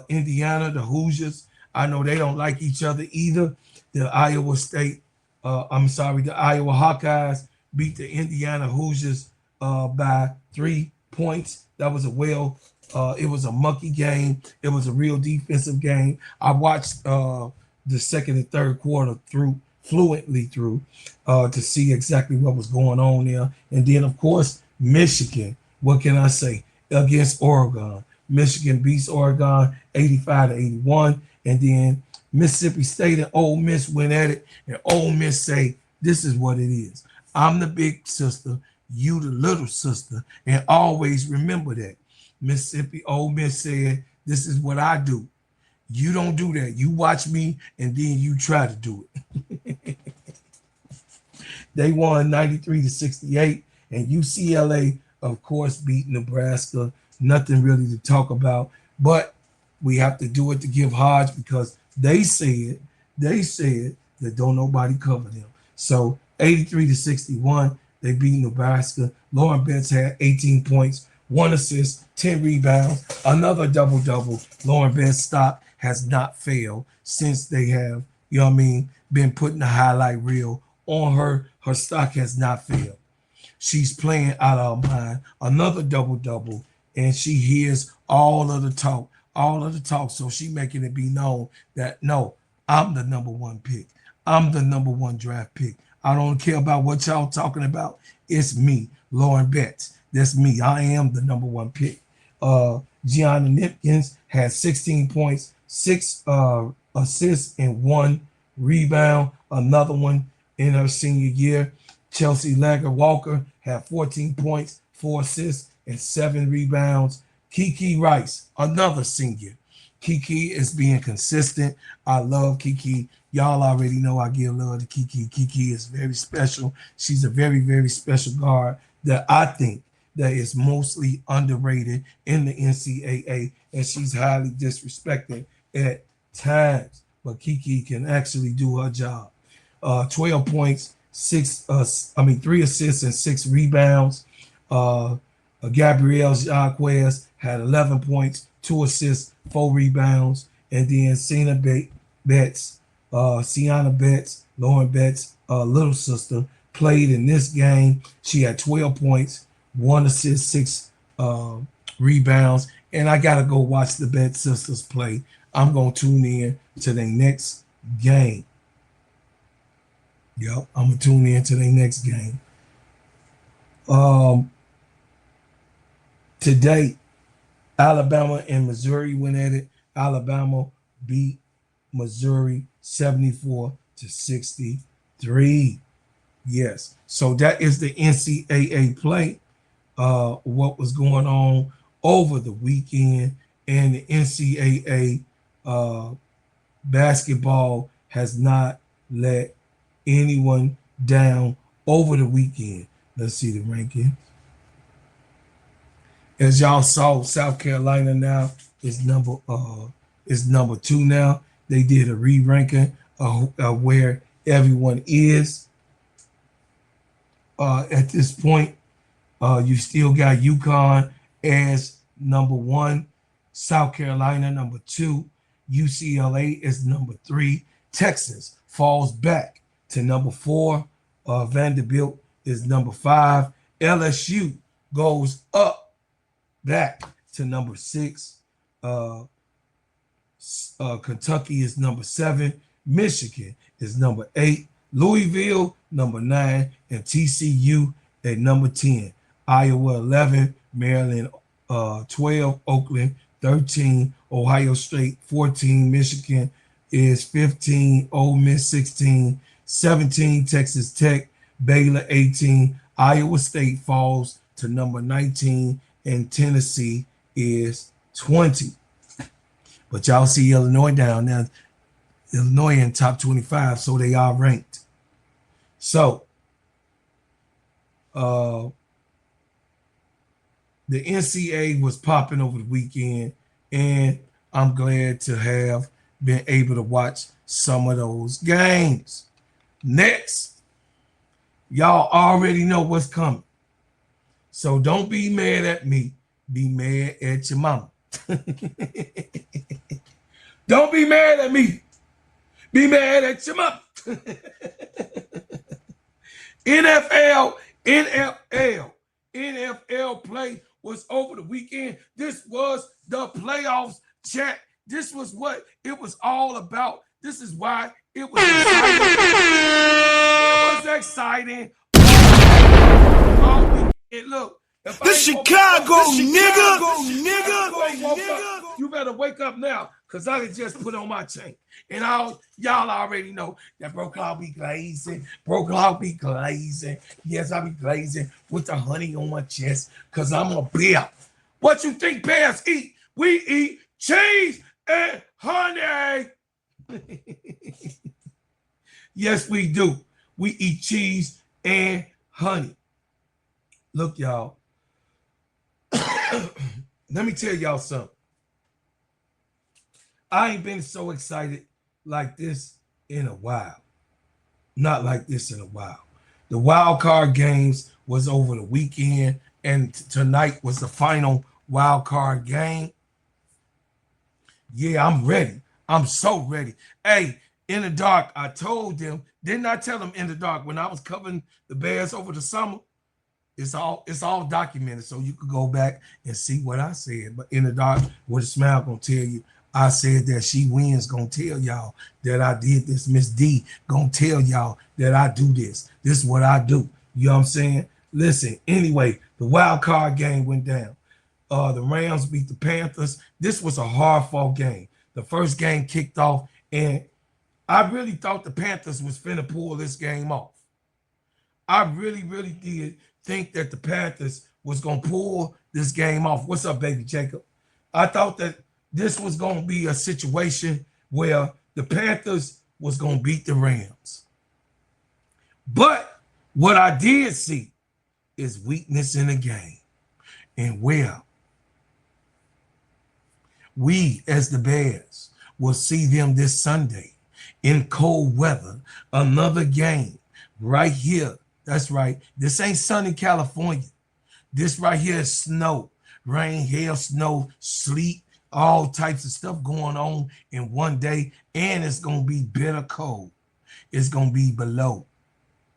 Indiana, the Hoosiers. I know they don't like each other either. The Iowa Hawkeyes beat the Indiana Hoosiers by 3 points. That was it was a monkey game. It was a real defensive game. I watched the second and third quarter fluently through to see exactly what was going on there. And then, of course, Michigan, what can I say, against Oregon. Michigan beats Oregon 85-81. And then Mississippi State and Ole Miss went at it. And Ole Miss say, this is what it is. I'm the big sister, you the little sister. And always remember that. Ole Miss said, this is what I do. You don't do that. You watch me and then you try to do it. They won 93-68. And UCLA, of course, beat Nebraska. Nothing really to talk about. But we have to do it to give Hodge because they said that don't nobody cover them. So 83-61, they beat Nebraska. Lauren Betts had 18 points, 1 assist, 10 rebounds, another double-double. Lauren Betts' stock has not failed since they have, been putting the highlight reel on her. Her stock has not failed. She's playing out of her mind. Another double-double, and she hears all of the talk. So she making it be known that, no, I'm the number 1 pick. I'm the number 1 draft pick. I don't care about what y'all talking about. It's me, Lauren Betts. That's me. I am the number 1 pick. Gianna Nipkins had 16 points, 6 assists, and 1 rebound. Another one in her senior year. Chelsea Lager-Walker had 14 points, 4 assists, and 7 rebounds. Kiki Rice, another senior. Kiki is being consistent. I love Kiki. Y'all already know I give love to Kiki. Kiki is very special. She's a very, very special guard that I think that is mostly underrated in the NCAA, and she's highly disrespected at times. But Kiki can actually do her job. 12 points, 3 assists and 6 rebounds. Gabrielle Jaquez had 11 points, 2 assists, 4 rebounds. And then Sienna Betts, Lauren Betts' little sister, played in this game. She had 12 points, 1 assist, 6 rebounds. And I got to go watch the Betts sisters play. I'm going to tune in to their next game. Yep, I'm going to tune in to their next game. Today, Alabama and Missouri went at it. Alabama beat Missouri 74-63. Yes. So that is the NCAA play. What was going on over the weekend, and the NCAA basketball has not let anyone down over the weekend. Let's see the rankings. As y'all saw, South Carolina now is number 2 now. They did a re-ranking where everyone is. At this point, you still got UConn as number 1, South Carolina number 2, UCLA is number 3, Texas falls back to number 4, Vanderbilt is number 5, LSU goes up back to number 6, Kentucky is number 7, Michigan is number 8, Louisville number 9, and TCU at number 10. Iowa 11, Maryland 12, Oakland 13, Ohio State 14, Michigan is 15, Ole Miss 16, 17, Texas Tech, Baylor 18, Iowa State falls to number 19, and Tennessee is 20. But y'all see Illinois down now. Illinois in top 25, so they are ranked. So, the NCAA was popping over the weekend, and I'm glad to have been able to watch some of those games. Next, y'all already know what's coming. So don't be mad at me. Be mad at your mama. Don't be mad at me. Be mad at your mama. NFL play was over the weekend. This was the playoffs, chat. This was what it was all about. This is why it was exciting. It was exciting all weekend. Look, the Chicago nigga. You better wake up now, because I just put on my chain. And y'all already know that bro Cloud be glazing. Bro Cloud be glazing. Yes, I be glazing with the honey on my chest, because I'm a bear. What you think bears eat? We eat cheese and honey. Yes, we do. We eat cheese and honey. Look, y'all. Let me tell y'all something. I ain't been so excited like this in a while. Not like this in a while. The wild card games was over the weekend, and tonight was the final wild card game. Yeah, I'm ready. I'm so ready. Hey, in the dark, I told them, didn't I tell them in the dark when I was covering the Bears over the summer? It's all documented, so you could go back and see what I said. But in the dark, what a smile gonna tell you, I said that She Wins gonna tell y'all that I did this. Miss D gonna tell y'all that I do this. This is what I do. You know what I'm saying? Listen, anyway, the wild card game went down. The Rams beat the Panthers. This was a hard-fought game. The first game kicked off, and I really thought the Panthers was finna pull this game off. I really, really did think that the Panthers was going to pull this game off. What's up, baby Jacob? I thought that this was going to be a situation where the Panthers was going to beat the Rams. But what I did see is weakness in the game. And well, we as the Bears will see them this Sunday in cold weather. Another game right here. That's right. This ain't sunny California. This right here is snow, rain, hail, snow, sleet, all types of stuff going on in one day. And it's going to be bitter cold. It's going to be below.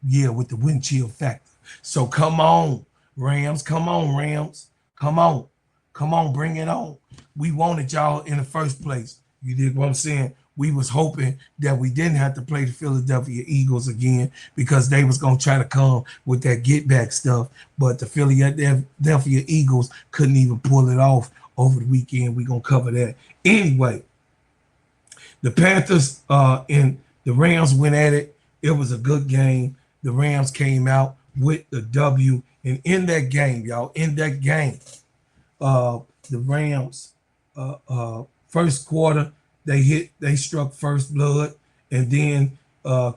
Yeah, with the wind chill factor. So come on, Rams. Come on, Rams. Come on. Come on, bring it on. We wanted y'all in the first place. You dig what I'm saying? We was hoping that we didn't have to play the Philadelphia Eagles again because they was going to try to come with that get back stuff. But the Philadelphia Eagles couldn't even pull it off over the weekend. We're going to cover that. Anyway, the Panthers and the Rams went at it. It was a good game. The Rams came out with the W. And in that game, y'all, in that game, the Rams, first quarter, they struck first blood, and then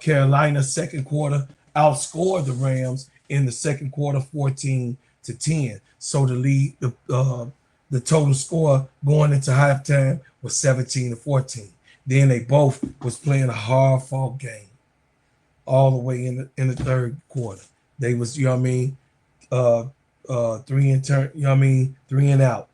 Carolina second quarter outscored the Rams in the second quarter 14-10. So the lead, the total score going into halftime was 17-14. Then they both was playing a hard fought game all the way in the third quarter. They was, you know what I mean, three and out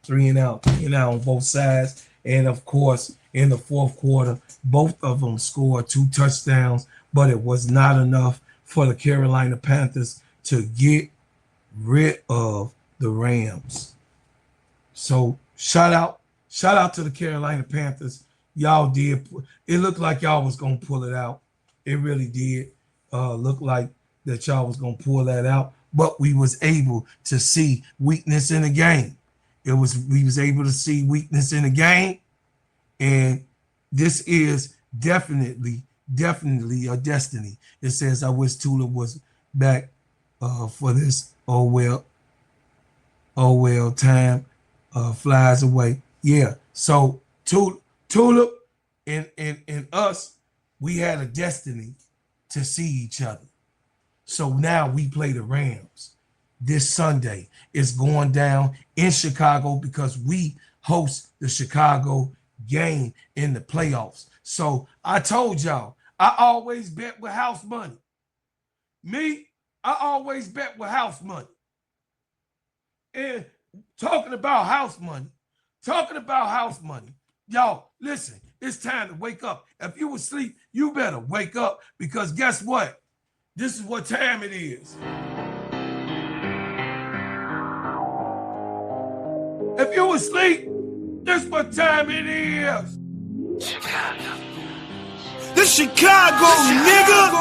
on both sides. And of course, in the fourth quarter, both of them scored 2 touchdowns, but it was not enough for the Carolina Panthers to get rid of the Rams. So shout out to the Carolina Panthers. Y'all did. It looked like y'all was gonna pull it out. It really did look like that y'all was gonna pull that out. But we was able to see weakness in the game. We was able to see weakness in the game, and this is definitely a destiny. It says, "I wish Tula was back for this." Oh well, time flies away. Yeah. So Tula and us, we had a destiny to see each other. So now we play the Rams this Sunday. It's going down in Chicago because we host the Chicago game in the playoffs. So I told y'all, I always bet with house money. I always bet with house money. And talking about house money, y'all, listen, it's time to wake up. If you asleep, you better wake up because guess what? This is what time it is. If you asleep, this is what time it is. Chicago. The Chicago, nigga.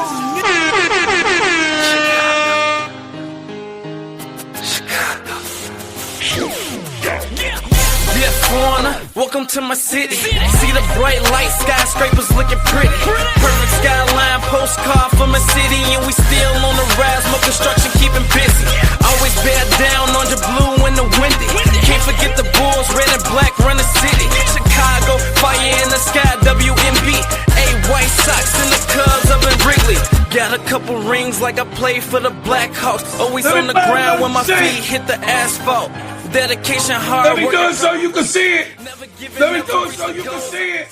Dear foreigner, welcome to my city. See the bright light, skyscrapers looking pretty. Perfect skyline, postcard from a city, and we still on the rise, more construction keeping busy. Always bear down on the blue and the windy. Can't forget the Bulls, red and black run the city. Chicago, fire in the sky, Wnba. White Sox and the Cubs up in Wrigley. Got a couple rings like I played for the Blackhawks. Always on the ground when my feet hit the asphalt. Dedication, hard work. Let me do it so you can see it. Let me do it so you can see it.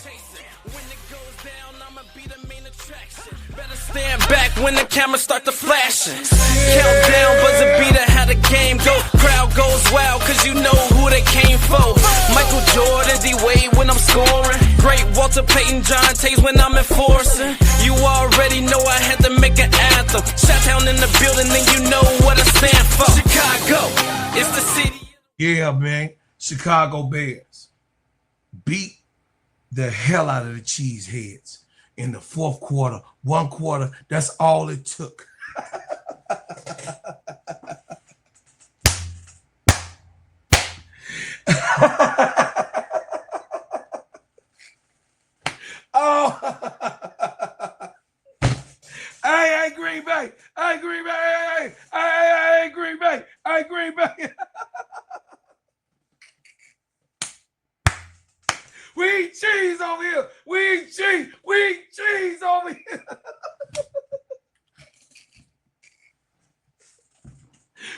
Stand back when the cameras start to flashing. Countdown, buzzer beater, how the game go. Crowd goes wild, cause you know who they came for. Michael Jordan, D-Wade when I'm scoring. Great Walter Payton, John Tays when I'm enforcing. You already know I had to make an anthem. Shot-town in the building, and you know what I stand for. Chicago, it's the city. Yeah, man. Chicago Bears beat the hell out of the Cheeseheads in the fourth quarter. One quarter, that's all it took. Oh, hey, Green Bay. Hey, Green Bay. Hey, Green Bay. Hey, Green Bay. We eat cheese over here. We eat cheese over here.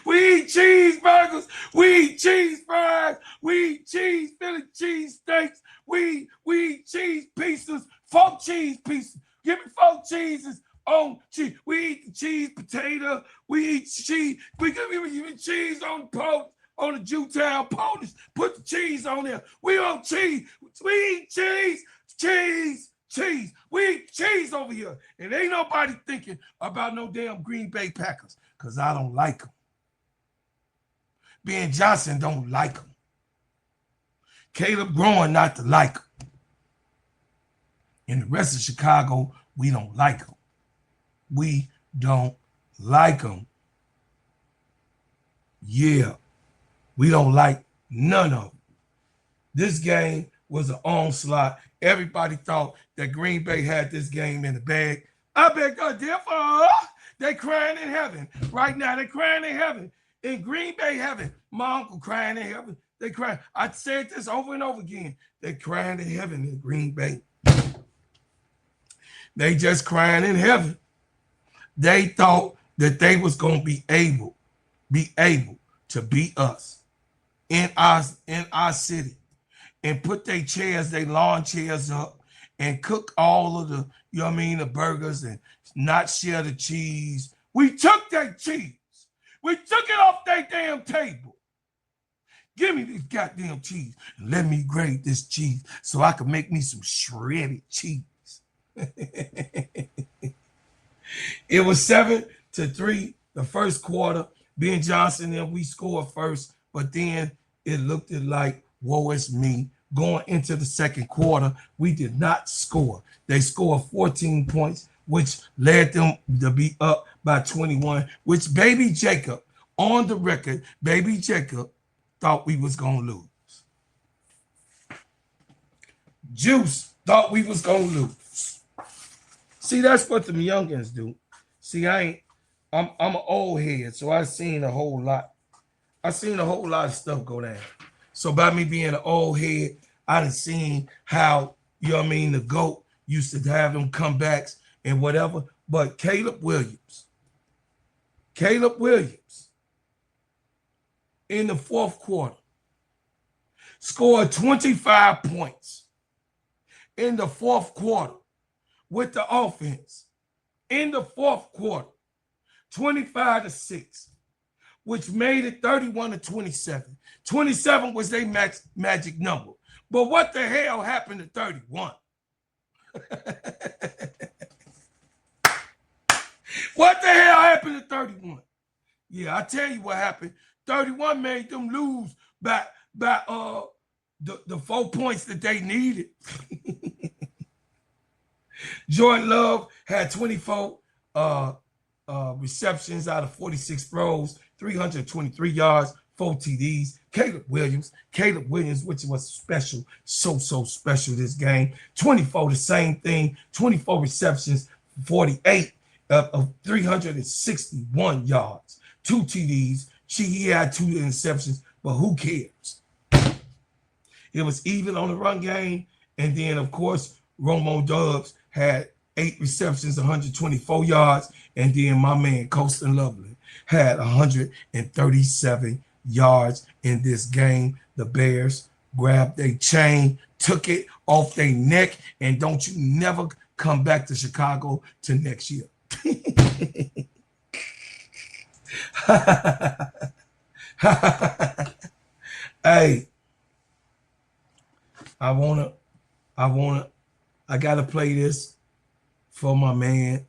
We eat cheeseburgers. We eat cheese fries. We eat cheese Philly cheese steaks. We eat cheese pieces, 4 cheese pieces. Give me 4 cheeses on cheese. We eat the cheese potato. We eat cheese. We give me cheese on the pork, on the Jewtown Polish. Put the cheese on there. We on cheese. We eat cheese, cheese, cheese. We eat cheese over here. And ain't nobody thinking about no damn Green Bay Packers because I don't like them. Ben Johnson don't like them. Caleb growing not to like them. And the rest of Chicago, we don't like them. We don't like them. Yeah, we don't like none of them. This game was an onslaught. Everybody thought that Green Bay had this game in the bag. I beg God, therefore, they crying in heaven. Right now, they crying in heaven. In Green Bay heaven, my uncle crying in heaven. They crying. I said this over and over again. They crying in heaven in Green Bay. They just crying in heaven. They thought that they was going to be able to beat us in our city and put their chairs, their lawn chairs up and cook all of the, you know what I mean, the burgers and not share the cheese. We took that cheese. We took it off their damn table. Give me this goddamn cheese and let me grate this cheese so I can make me some shredded cheese. It was 7-3 the first quarter. Ben Johnson and we scored first, but then it looked like woe is me. Going into the second quarter, we did not score. They scored 14 points, which led them to be up by 21, which Baby Jacob, on the record, Baby Jacob thought we was going to lose. Juice thought we was going to lose. See, that's what them youngins do. See, I'm an old head, so I've seen a whole lot. I've seen a whole lot of stuff go down. So by me being an old head, I done seen how, you know what I mean, the GOAT used to have them comebacks and whatever. But Caleb Williams, in the fourth quarter, scored 25 points in the fourth quarter with the offense. In the fourth quarter, 25-6, which made it 31-27. 27 was their magic number. But what the hell happened to 31? What the hell happened to 31? Yeah, I tell you what happened. 31 made them lose by the 4 points that they needed. Jordan Love had 24 receptions out of 46 throws, 323 yards, 4 TDs. Caleb Williams, which was special, so special this game. 24, the same thing, 24 receptions, 48 of 361 yards, 2 TDs. He had 2 interceptions, but who cares? It was even on the run game. And then, of course, Romo Dubs had 8 receptions, 124 yards. And then my man, Colston Loveland, had 137 yards in this game. The Bears grabbed their chain, took it off their neck, and don't you never come back to Chicago to next year. Hey, I gotta play this for my man,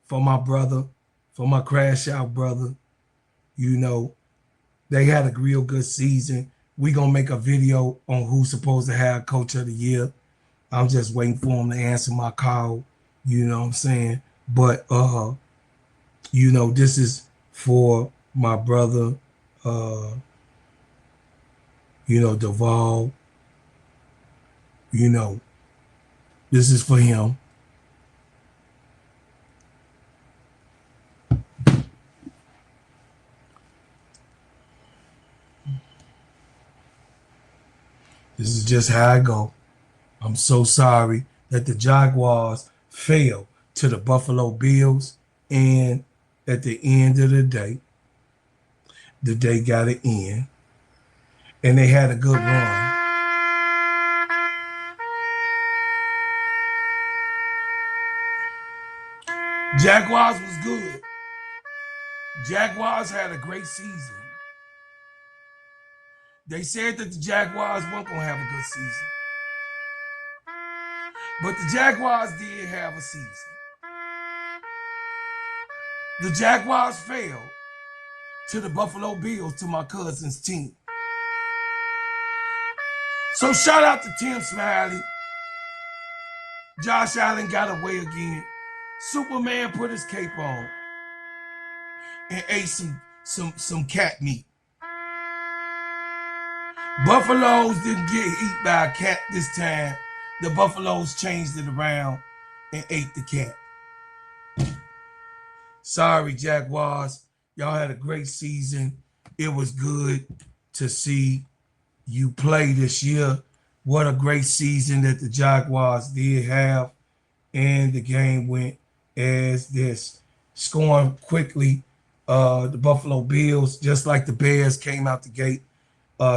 for my brother, for my crash out brother. You know, they had a real good season. We gonna make a video on who's supposed to have Coach of the Year. I'm just waiting for him to answer my call. You know what I'm saying? But you know, this is for my brother, you know, Duvall. You know, this is for him. This is just how I go. I'm so sorry that the Jaguars failed to the Buffalo Bills, and at the end of the day got it in, and they had a good run. Jaguars was good. Jaguars had a great season. They said that the Jaguars weren't going to have a good season. But the Jaguars did have a season. The Jaguars fell to the Buffalo Bills, to my cousin's team. So shout out to Tim Smiley. Josh Allen got away again. Superman put his cape on and ate some cat meat. Buffaloes didn't get eaten by a cat this time. The Buffaloes changed it around and ate the cat. Sorry, Jaguars. Y'all had a great season. It was good to see you play this year. What a great season that the Jaguars did have. And the game went as this. Scoring quickly. The Buffalo Bills, just like the Bears, came out the gate,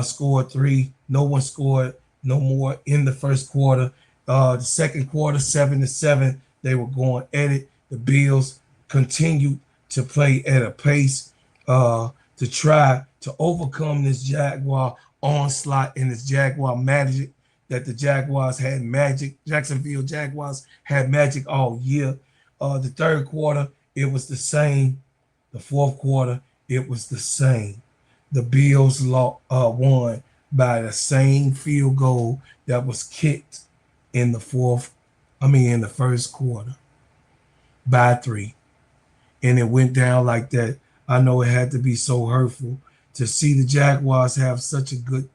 scored 3. No one scored no more in the first quarter. The second quarter, 7-7, they were going at it. The Bills continued to play at a pace to try to overcome this Jaguar onslaught and this Jaguar magic that the Jaguars had magic. Jacksonville Jaguars had magic all year. The third quarter, it was the same. The fourth quarter, it was the same. The Bills won by the same field goal that was kicked in the first quarter by 3. And it went down like that. I know it had to be so hurtful to see the Jaguars have such a good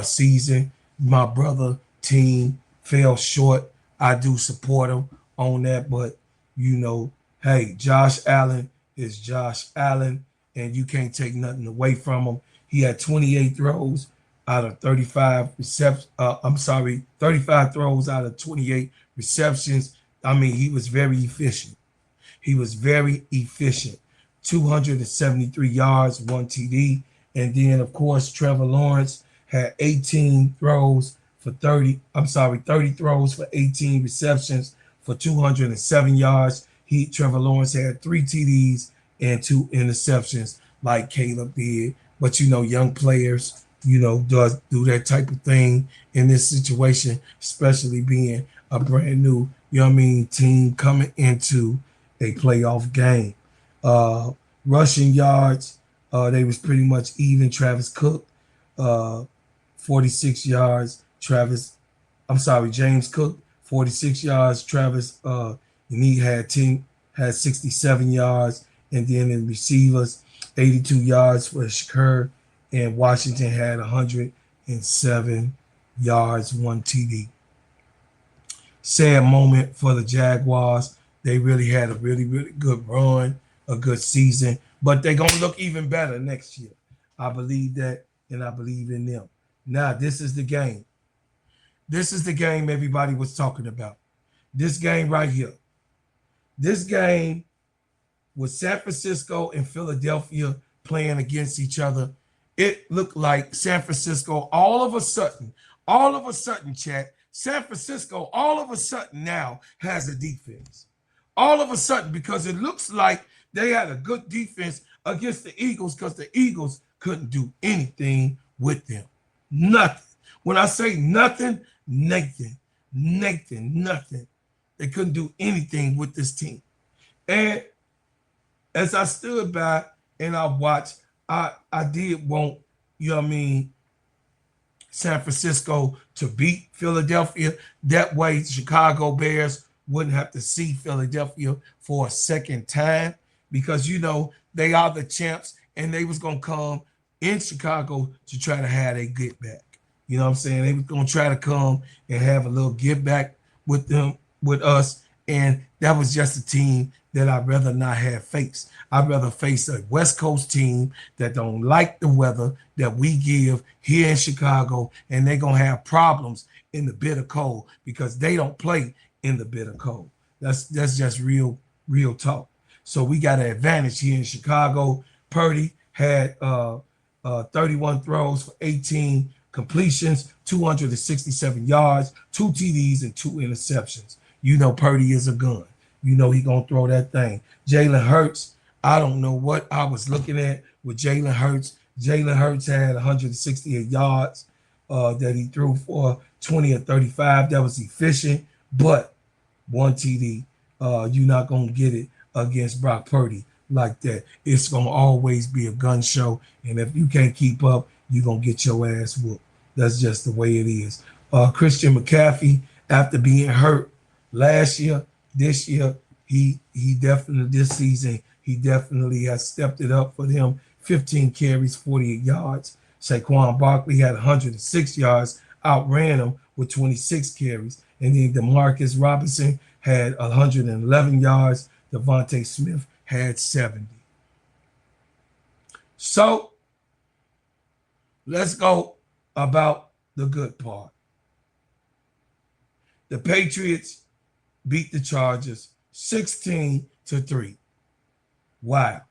season. My brother team fell short. I do support him on that, but you know, hey, Josh Allen is Josh Allen, and you can't take nothing away from him. He had 28 throws out of 35 receptions. 35 throws out of 28 receptions. I mean, he was very efficient. 273 yards, 1 TD. And then, of course, Trevor Lawrence had 30 throws for 18 receptions for 207 yards. Trevor Lawrence had 3 TDs and 2 interceptions like Caleb did. But, you know, young players, you know, do that type of thing in this situation, especially being a brand new, team coming into a playoff game. Rushing yards, they was pretty much even. Travis Cook, 46 yards. James Cook, 46 yards. Travis, and he had 67 yards. And then in receivers, 82 yards for Shakur. And Washington had 107 yards, 1 TD. Sad moment for the Jaguars. They really had a really, really good run, a good season. But they're going to look even better next year. I believe that, and I believe in them. Now, this is the game. This is the game everybody was talking about. This game right here. This game was San Francisco and Philadelphia playing against each other. It looked like San Francisco all of a sudden, chat, San Francisco all of a sudden now has a defense. All of a sudden, because it looks like they had a good defense against the Eagles because the Eagles couldn't do anything with them. Nothing. When I say nothing, nothing. They couldn't do anything with this team. And as I stood by and I watched, I did want, San Francisco to beat Philadelphia. That way, Chicago Bears wouldn't have to see Philadelphia for a second time because, they are the champs and they was going to come in Chicago to try to have a get back. You know what I'm saying? They was going to try to come and have a little get back with them, with us. And that was just a team that I'd rather not have faced. I'd rather face a West Coast team that don't like the weather that we give here in Chicago, and they're going to have problems in the bitter cold because they don't play in the bitter cold. That's just real talk. So we got an advantage here in Chicago. Purdy had 31 throws for 18 completions, 267 yards, 2 TDs, and 2 interceptions. Purdy is a gun. You know he gonna throw that thing. Jalen Hurts, I don't know what I was looking at with Jalen Hurts. Jalen Hurts had 168 yards that he threw for 20 or 35. That was efficient, but one TD. You're not gonna get it against Brock Purdy like that. It's gonna always be a gun show, and if you can't keep up, you're gonna get your ass whooped. That's just the way it is. Christian McCaffrey, after being hurt last year, this year, he definitely this season, he definitely has stepped it up for them. 15 carries, 48 yards. Saquon Barkley had 106 yards, outran him with 26 carries. And then Demarcus Robinson had 111 yards. Devontae Smith had 70. So let's go about the good part. The Patriots beat the Chargers 16-3. Wow.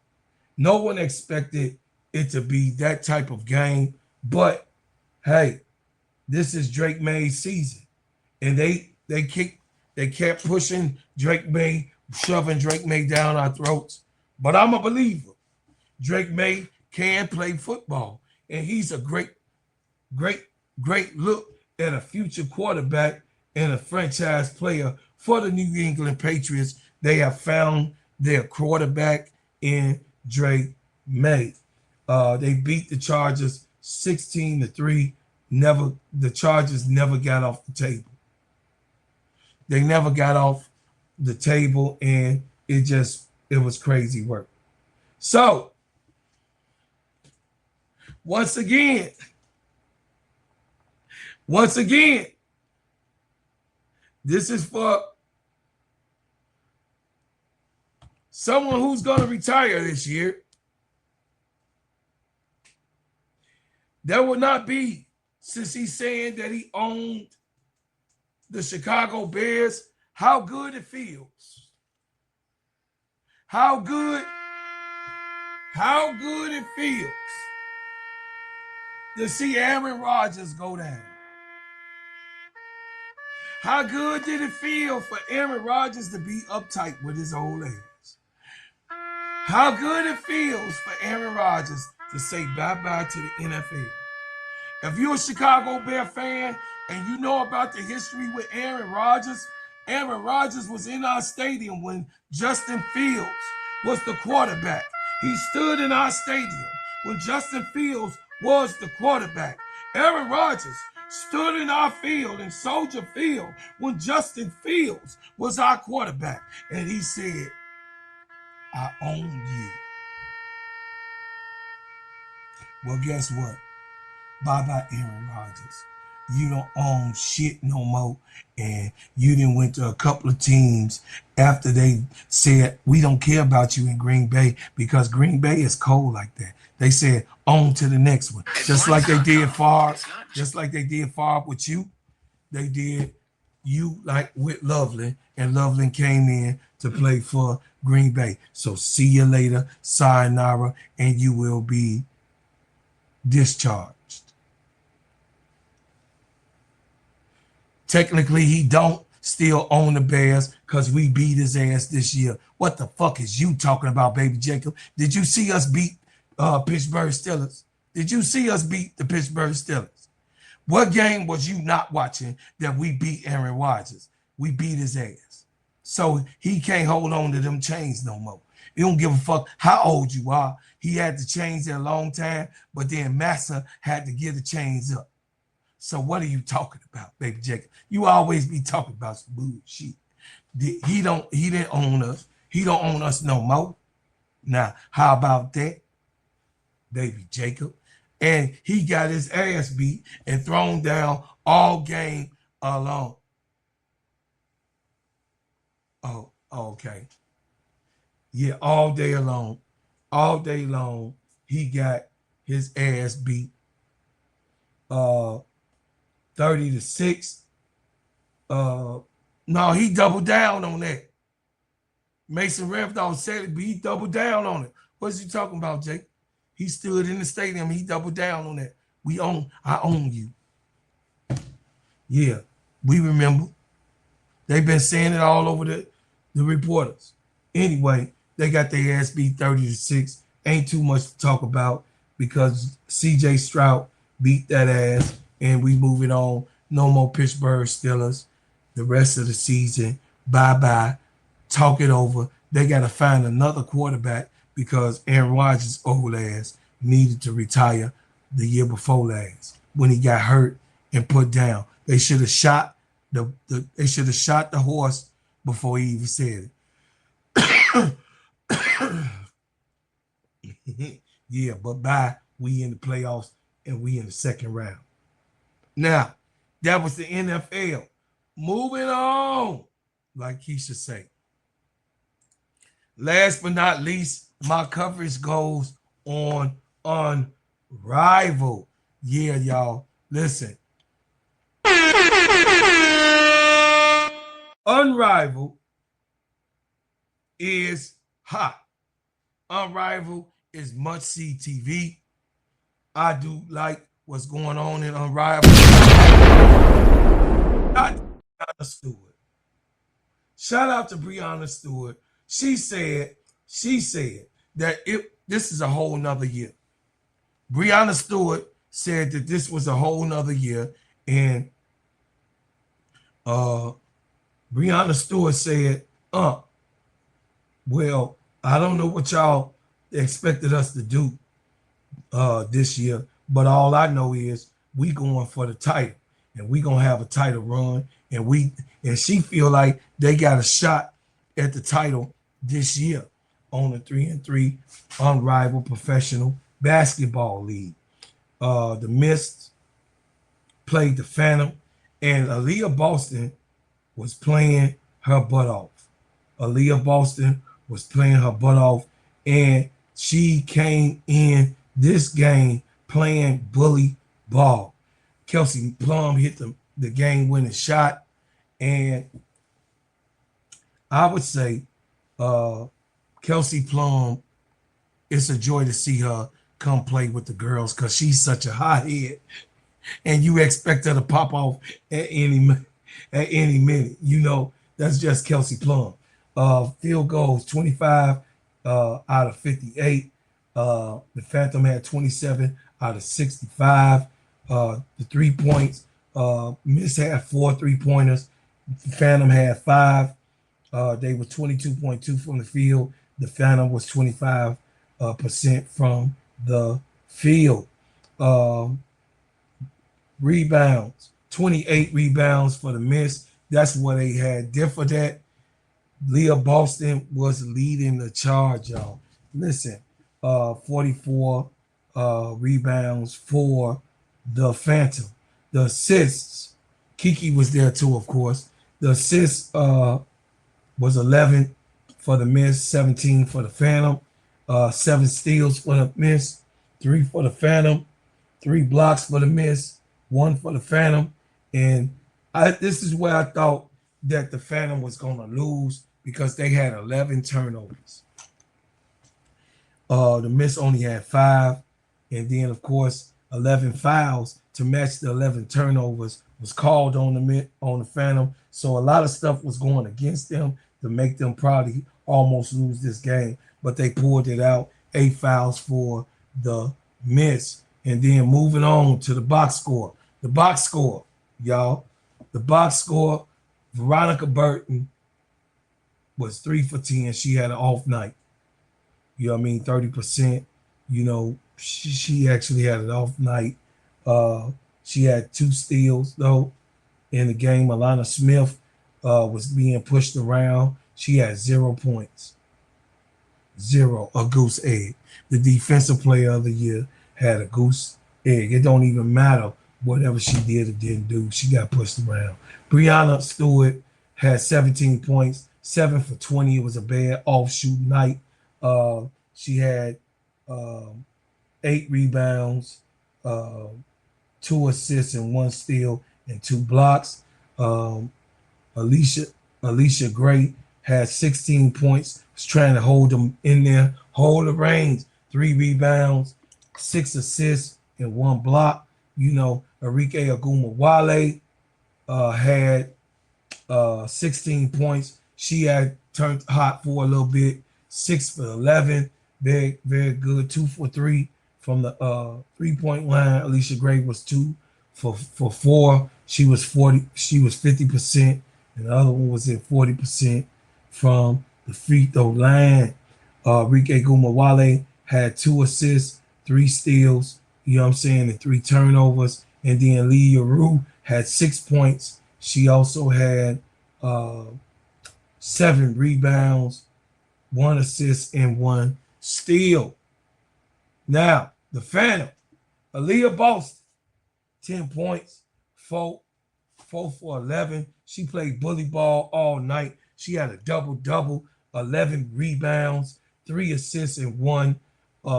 No one expected it to be that type of game, but hey, this is Drake May's season. And they kept pushing Drake May, shoving Drake May down our throats. But I'm a believer. Drake May can play football, and he's a great look at a future quarterback and a franchise player for the New England Patriots. They have found their quarterback in Drake May. They beat the Chargers 16-3. The Chargers never got off the table. They never got off the table, and it was crazy work. So, once again, this is for someone who's going to retire this year. There will not be, since he's saying that he owned the Chicago Bears, how good it feels. How good it feels to see Aaron Rodgers go down. How good did it feel for Aaron Rodgers to be uptight with his old ass? How good it feels for Aaron Rodgers to say bye-bye to the NFL. If you're a Chicago Bear fan and you know about the history with Aaron Rodgers was in our stadium when Justin Fields was the quarterback. He stood in our stadium when Justin Fields was the quarterback. Aaron Rodgers stood in our field, in Soldier Field, when Justin Fields was our quarterback. And he said, I own you. Well, guess what? Bye-bye, Aaron Rodgers. You don't own shit no more. And you done went to a couple of teams after they said, we don't care about you in Green Bay because Green Bay is cold like that. They said, on to the next one. Just like they did Favre, with you. They did you like with Loveland, and Loveland came in to play for Green Bay. So see you later, sayonara, and you will be discharged. Technically, he don't still own the Bears because we beat his ass this year. What the fuck is you talking about, baby Jacob? Did you see us beat Pittsburgh Steelers? Did you see us beat the Pittsburgh Steelers? What game was you not watching that we beat Aaron Rodgers? We beat his ass. So he can't hold on to them chains no more. He don't give a fuck how old you are. He had the chains there a long time, but then Massa had to give the chains up. So what are you talking about, baby Jacob? You always be talking about some bullshit. He didn't own us. He don't own us no more. Now, how about that, baby Jacob? And he got his ass beat and thrown down all game long. Oh, okay. Yeah, all day long. All day long, he got his ass beat. 30-6. No, he doubled down on that. Mason Randolph said it, but he doubled down on it. What's he talking about, Jake? He stood in the stadium. He doubled down on that. I own you. Yeah, we remember. They've been saying it all over the reporters. Anyway, they got their ass beat 30-6. Ain't too much to talk about because CJ Stroud beat that ass, and we moving on. No more Pittsburgh Steelers. The rest of the season, bye-bye. Talk it over. They got to find another quarterback because Aaron Rodgers' old ass needed to retire the year before last when he got hurt and put down. They should have shot the horse before he even said it. Yeah, but bye. We in the playoffs and we in the second round. Now, that was the NFL. Moving on, like KEYSHA say. Last but not least, my coverage goes on Unrivaled. Yeah, y'all. Listen. Unrivaled is hot. Unrivaled is must-see TV. I do like what's going on in Unrivaled. Breanna Stewart. Shout out to Breanna Stewart. She said that this is a whole nother year. Breanna Stewart said that this was a whole nother year, and Breanna Stewart said, well, I don't know what y'all expected us to do this year, but all I know is we going for the title, and we gonna have a title run, and she feel like they got a shot at the title this year on the 3-3 Unrivaled Professional Basketball League. The Mist played the Phantom, and Aaliyah Boston was playing her butt off. Aaliyah Boston was playing her butt off, and she came in this game playing bully ball. Kelsey Plum hit the game-winning shot, and I would say Kelsey Plum, it's a joy to see her come play with the girls because she's such a hothead, and you expect her to pop off at any minute. You know, that's just Kelsey Plum. Field goals, 25 out of 58. The Phantom had 27 out of 65. The 3 points, Miss had 4 3-pointers. Phantom had 5. They were 22.2 from the field. The Phantom was 25% from the field. Rebounds, 28 rebounds for the Miss. That's what they had. Did for that. Leah Boston was leading the charge, y'all. Listen, 44 rebounds for the Phantom. The assists, Kiki was there too, of course. The assists was 11 for the Miss, 17 for the Phantom, 7 steals for the Miss, 3 for the Phantom, 3 blocks for the Miss, 1 for the Phantom. And this is where I thought that the Phantom was going to lose because they had 11 turnovers. The Miss only had 5. And then, of course, 11 fouls to match the 11 turnovers was called on the Phantom. So a lot of stuff was going against them to make them probably almost lose this game. But they pulled it out. 8 fouls for the Miss. And then moving on to the box score. The box score, y'all. The box score, Veronica Burton was 3 for 10. She had an off night. You know what I mean? 30%. You know, she actually had an off night. She had 2 steals, though, in the game. Alana Smith was being pushed around. She had 0 points. 0, a goose egg. The defensive player of the year had a goose egg. It don't even matter whatever she did or didn't do. She got pushed around. Breanna Stewart had 17 points, 7 for 20. It was a bad offshoot night. She had 8 rebounds, 2 assists and 1 steal and 2 blocks. Alicia Gray had 16 points, was trying to hold them in there, hold the reins, 3 rebounds, 6 assists and 1 block. You know, Enrique Agumawale had 16 points. She had turned hot for a little bit. 6 for 11, very very good. 2 for 3 from the 3-point line. Alicia Gray was 2 for 4. She was 40. She was 50%, and the other one was at 40% from the free throw line. Rike Gumawale had 2 assists, 3 steals. You know what I'm saying, and 3 turnovers. And then Lee Yaru had 6 points. She also had 7 rebounds, 1 assist, and 1 steal. Now, the Phantom, Aaliyah Boston, 10 points, 4 for 11. She played bully ball all night. She had a double-double, 11 rebounds, 3 assists, and 1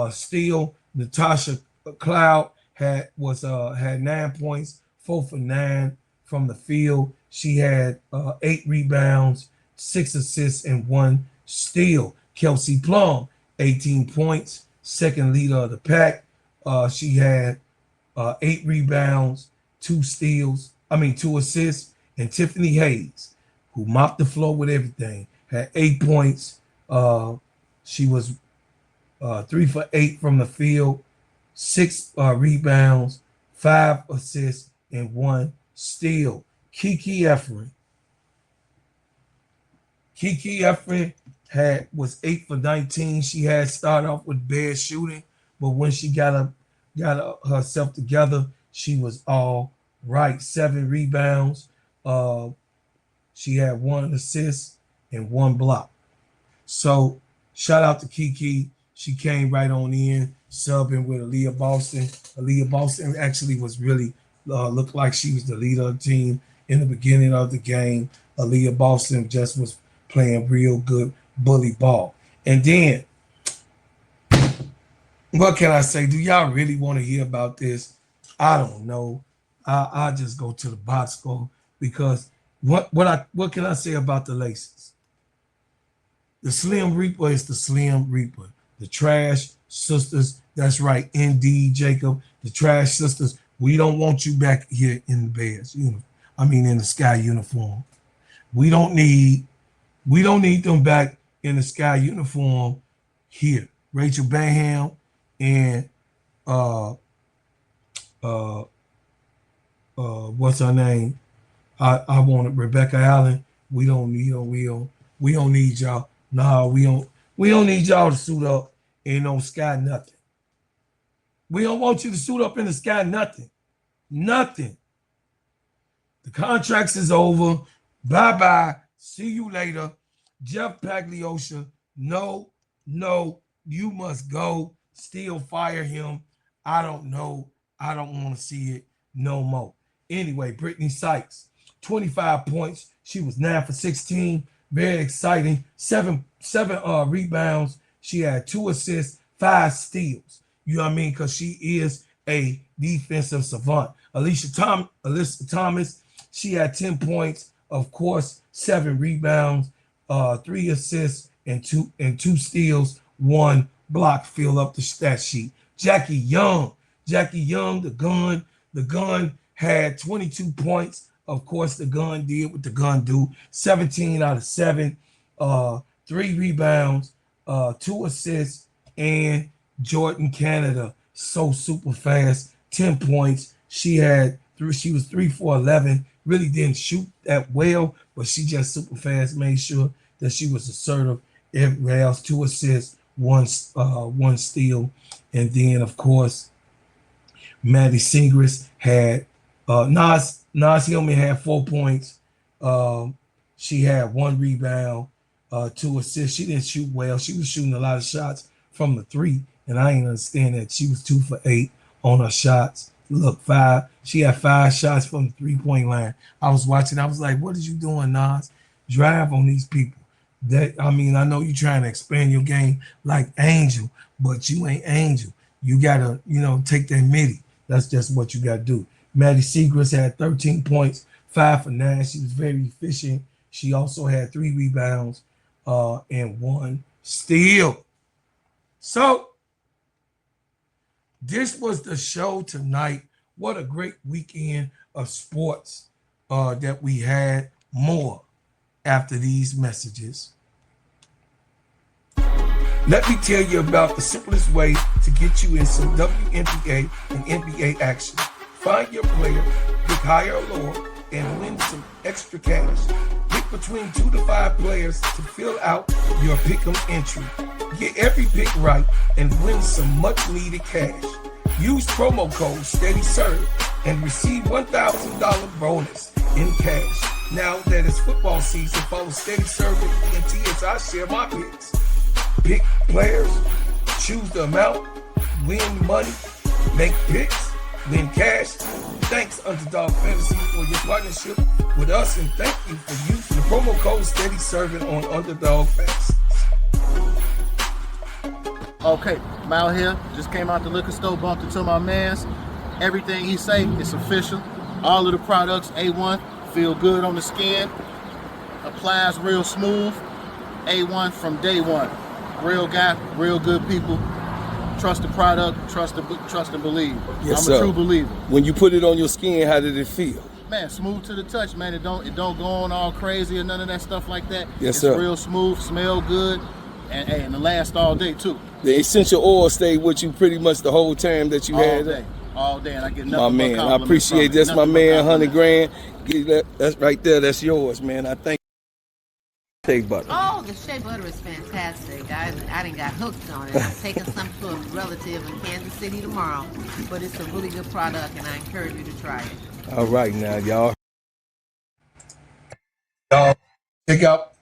steal. Natasha CLAUDE had 9 points, 4 for 9 from the field. She had 8 rebounds, 6 assists, and 1 steal. Kelsey Plum, 18 points, second leader of the pack. She had 8 rebounds, 2 assists. And Tiffany Hayes, who mopped the floor with everything, had 8 points. She was 3 for 8 from the field, 6 rebounds, 5 assists, and 1 steal. Kiki Efren was 8 for 19. She had started off with bad shooting, but when she got herself together, she was all right. 7 rebounds. She had 1 assist and 1 block. So shout out to Kiki. She came right on in, subbing with Aaliyah Boston. Aaliyah Boston actually was really looked like she was the leader of the team in the beginning of the game. Aaliyah Boston just was playing real good bully ball. And then, what can I say? Do y'all really want to hear about this? I don't know. I'll just go to the box score because what can I say about the Laces? The Slim Reaper is the Slim Reaper. The Trash Sisters, that's right, ND Jacob, the Trash Sisters. We don't want you back here in the Bears, in the Sky uniform. We don't need them back in the Sky uniform here. Rachel Baham and what's her name? I wanted Rebecca Allen. We don't need y'all. No, we don't need y'all to suit up in no Sky nothing. We don't want you to suit up in the Sky nothing. Nothing. The contracts is over. Bye-bye. See you later. Jeff Pagliosha, no, you must go. Still fire him. I don't know. I don't want to see it no more. Anyway, Brittany Sykes, 25 points. She was 9 for 16. Very exciting. 7 rebounds. She had 2 assists, 5 steals. You know what I mean? Because she is a defensive savant. Alyssa Thomas, she had 10 points. Of course, 7 rebounds, 3 assists, and 2 steals, 1 block. Fill up the stat sheet. Jackie Young, the gun had 22 points. Of course, the gun did what the gun do. 17 out of 7, 3 rebounds, 2 assists, and Jordan Canada, so super fast, 10 points. She was 3 for 11. Really didn't shoot that well, but she just super fast, made sure that she was assertive. Everywhere else, 2 assists, 1 steal. And then, of course, Maddie Singris had Nas Hillman had 4 points. She had 1 rebound, 2 assists. She didn't shoot well. She was shooting a lot of shots from the 3, and I didn't understand that. She was 2 for 8 on her shots. Look, 5. She had 5 shots from the 3-point line. I was watching. I was like, what are you doing, Nas? Drive on these people. I know you're trying to expand your game like Angel, but you ain't Angel. You got to, take that midi. That's just what you got to do. Maddie Singris had 13 points, 5 for 9. She was very efficient. She also had 3 rebounds and 1 steal. So this was the show tonight. What a great weekend of sports that we had. More after these messages. Let me tell you about the simplest way to get you in some WNBA and NBA action. Find your player, pick higher or lower, and win some extra cash. Pick between 2 to 5 players to fill out your pick'em entry. Get every pick right and win some much needed cash. Use promo code SteadyServe and receive $1,000 bonus in cash. Now that it's football season, follow Steady Serve and ENT as I share my picks. Pick players, choose the amount, win money, make picks, win cash. Thanks, Underdog Fantasy, for your partnership with us, and thank you for using the promo code SteadyServ'n on Underdog Fantasy. Okay, I'm out here. Just came out the liquor store, bumped into my man's. Everything he say is official. All of the products, A1, feel good on the skin, applies real smooth. A1 from day one. Real guy, real good people. Trust the product, trust and believe. Yes, I'm a sir. true believer. When you put it on your skin, how did it feel? Man, smooth to the touch, man. It don't go on all crazy or none of that stuff like that. Yes, it's sir. Real smooth, smell good, and it lasts all day too. The essential oil stayed with you pretty much the whole time that you had it? All day, and I get My nothing man, but I compliments appreciate from it. this, my Nothing but man, 100 compliments. grand. Get that, that's right there, that's yours, man. I thank you. Shea butter. Oh, the shea butter is fantastic. I done got hooked on it. I'm taking some to a relative in Kansas City tomorrow, but it's a really good product, and I encourage you to try it. All right now, y'all. Y'all check out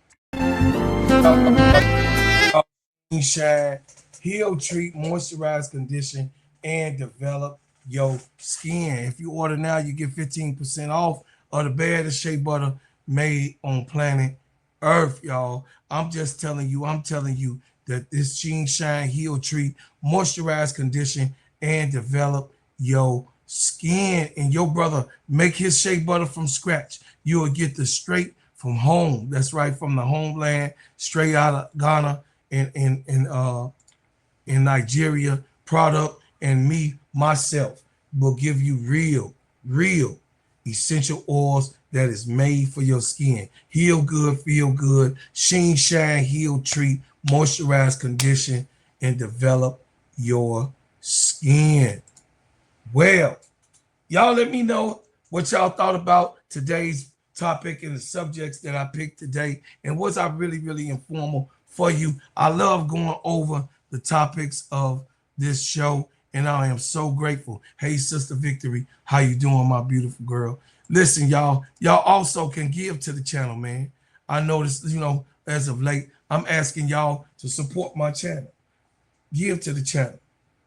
Shine, heal, treat, moisturize, condition, and develop your skin. If you order now, you get 15% off of the baddest shea butter made on planet Earth, y'all. I'm telling you that this Shine, heal, treat, moisturize, condition, and develop your skin. And your brother make his shea butter from scratch. You will get the straight from home. That's right, from the homeland, straight out of Ghana in Nigeria product. And me, myself, will give you real essential oils that is made for your skin. Heal good, feel good. Shine, heal, treat, moisturize, condition, and develop your skin. Well, y'all let me know what y'all thought about today's topic and the subjects that I picked today. And was I really informal for you? I love going over the topics of this show, and I am so grateful. Hey, Sister Victory, how you doing, my beautiful girl? Listen, y'all also can give to the channel, man. I noticed, as of late, I'm asking y'all to support my channel. Give to the channel.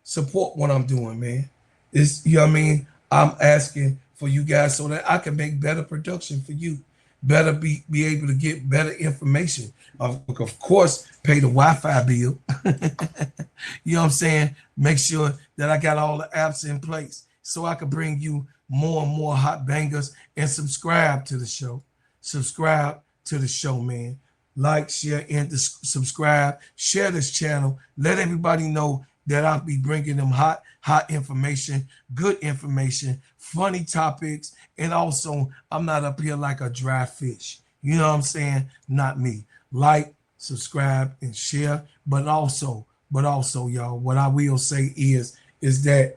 Support what I'm doing, man. It's, I'm asking for you guys so that I can make better production for you. Better be able to get better information. Of course, pay the Wi-Fi bill. You know what I'm saying? Make sure that I got all the apps in place so I can bring you more and more hot bangers, and subscribe to the show. Subscribe to the show, man. Like, share, and subscribe. Share this channel. Let everybody know that I'll be bringing them hot information, good information, funny topics, and also I'm not up here like a dry fish. You know what I'm saying? Not me. Like, subscribe, and share. But also, y'all, what I will say is that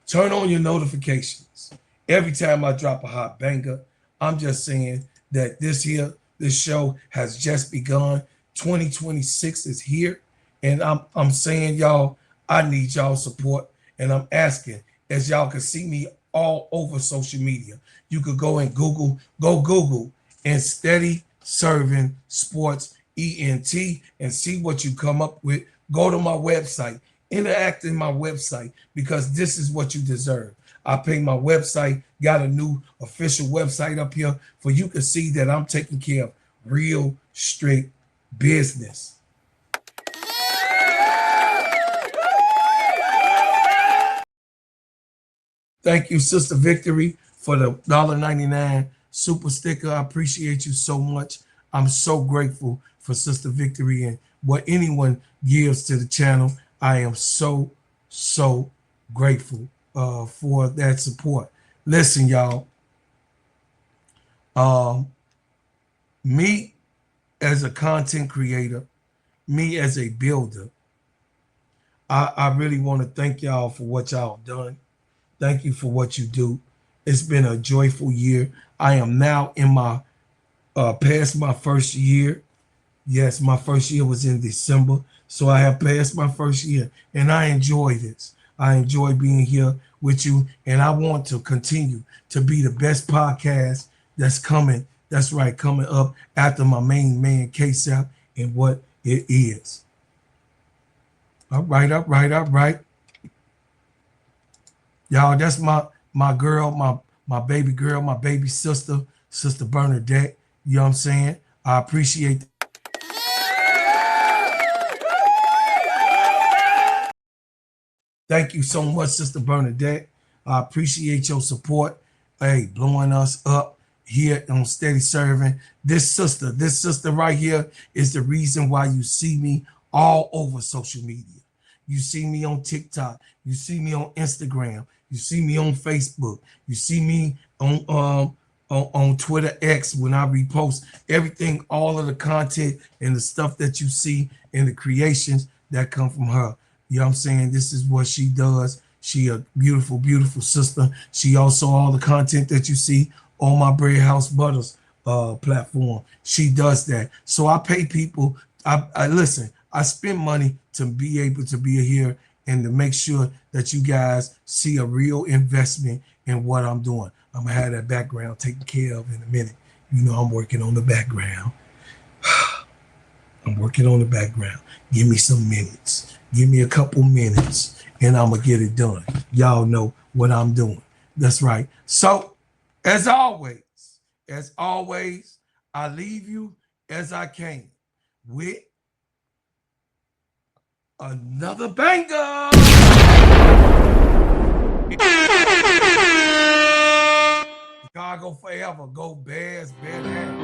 turn on your notifications every time I drop a hot banger. I'm just saying that this show has just begun. 2026 is here. And I'm saying, y'all, I need y'all support. And I'm asking, as y'all can see me all over social media, you could go Google and Steady Serv'n Sports ENT and see what you come up with. Go to my website, interact in my website, because this is what you deserve. I pay my website, got a new official website up here for you can see that I'm taking care of real straight business. Thank you, Sister Victory, for the $1.99 super sticker. I appreciate you so much. I'm so grateful for Sister Victory and what anyone gives to the channel. I am so grateful for that support. Listen, y'all. Me as a content creator, me as a builder. I really want to thank y'all for what y'all done. Thank you for what you do. It's been a joyful year. I am now in my past my first year. Yes, my first year was in December. So I have passed my first year and I enjoy this. I enjoy being here with you, and I want to continue to be the best podcast that's coming. That's right, coming up after my main man, KEYSHA, and what it is. All right. Y'all, that's my girl, my baby girl, my baby sister, Sister Bernadette. You know what I'm saying? I appreciate Thank you so much, Sister Bernadette. I appreciate your support. Hey, blowing us up here on Steady Serving. This sister right here is the reason why you see me all over social media. You see me on TikTok. You see me on Instagram. You see me on Facebook. You see me on Twitter X when I repost everything, all of the content and the stuff that you see in the creations that come from her. You know what I'm saying? This is what she does. She a beautiful, beautiful sister. She also all the content that you see on my Bread House Butters platform. She does that. So I pay people. I listen. I spend money to be able to be here and to make sure that you guys see a real investment in what I'm doing. I'm gonna have that background taken care of in a minute. You know I'm working on the background. I'm working on the background. Give me some minutes. Give me a couple minutes and I'm going to get it done. Y'all know what I'm doing. That's right. So, as always, I leave you as I came with another banger. Chicago forever. Go Bears, Bears.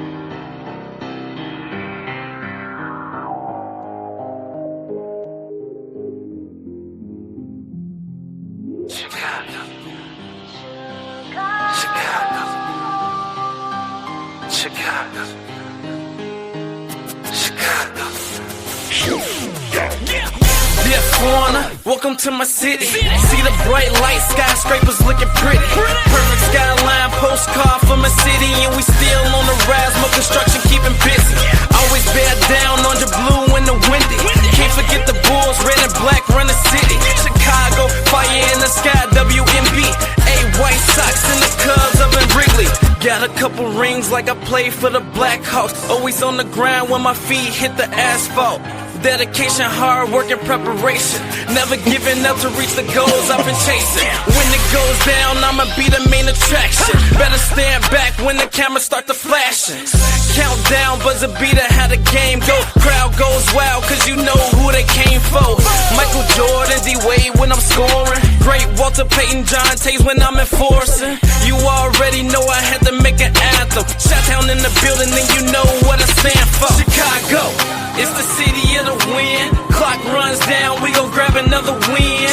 Dear foreigner, welcome to my city. See the bright light, skyscrapers looking pretty. Perfect skyline, postcard from a city, and we still on the rise, more construction keeping busy. Always bear down on the blue and the windy. Can't forget the Bulls, red and black run the city. Chicago, fire in the sky, Wnba. White Sox and the Cubs up in Wrigley. Got a couple rings like I played for the Blackhawks. Always on the ground when my feet hit the asphalt. Dedication, hard work, and preparation. Never giving up to reach the goals I've been chasing. When it goes down, I'ma be the main attraction. Better stand back when the cameras start to flashing. Countdown, buzzer beater, how the game go. Crowd goes wild, cause you know who they came for. Michael Jordan, D-Wade when I'm scoring. Great Walter Payton, John Tays when I'm enforcing. You already know I had to make an anthem. Shot down in the building, and you know what I stand for. Chicago, it's the city of the win. Clock runs down, we gon' grab another win.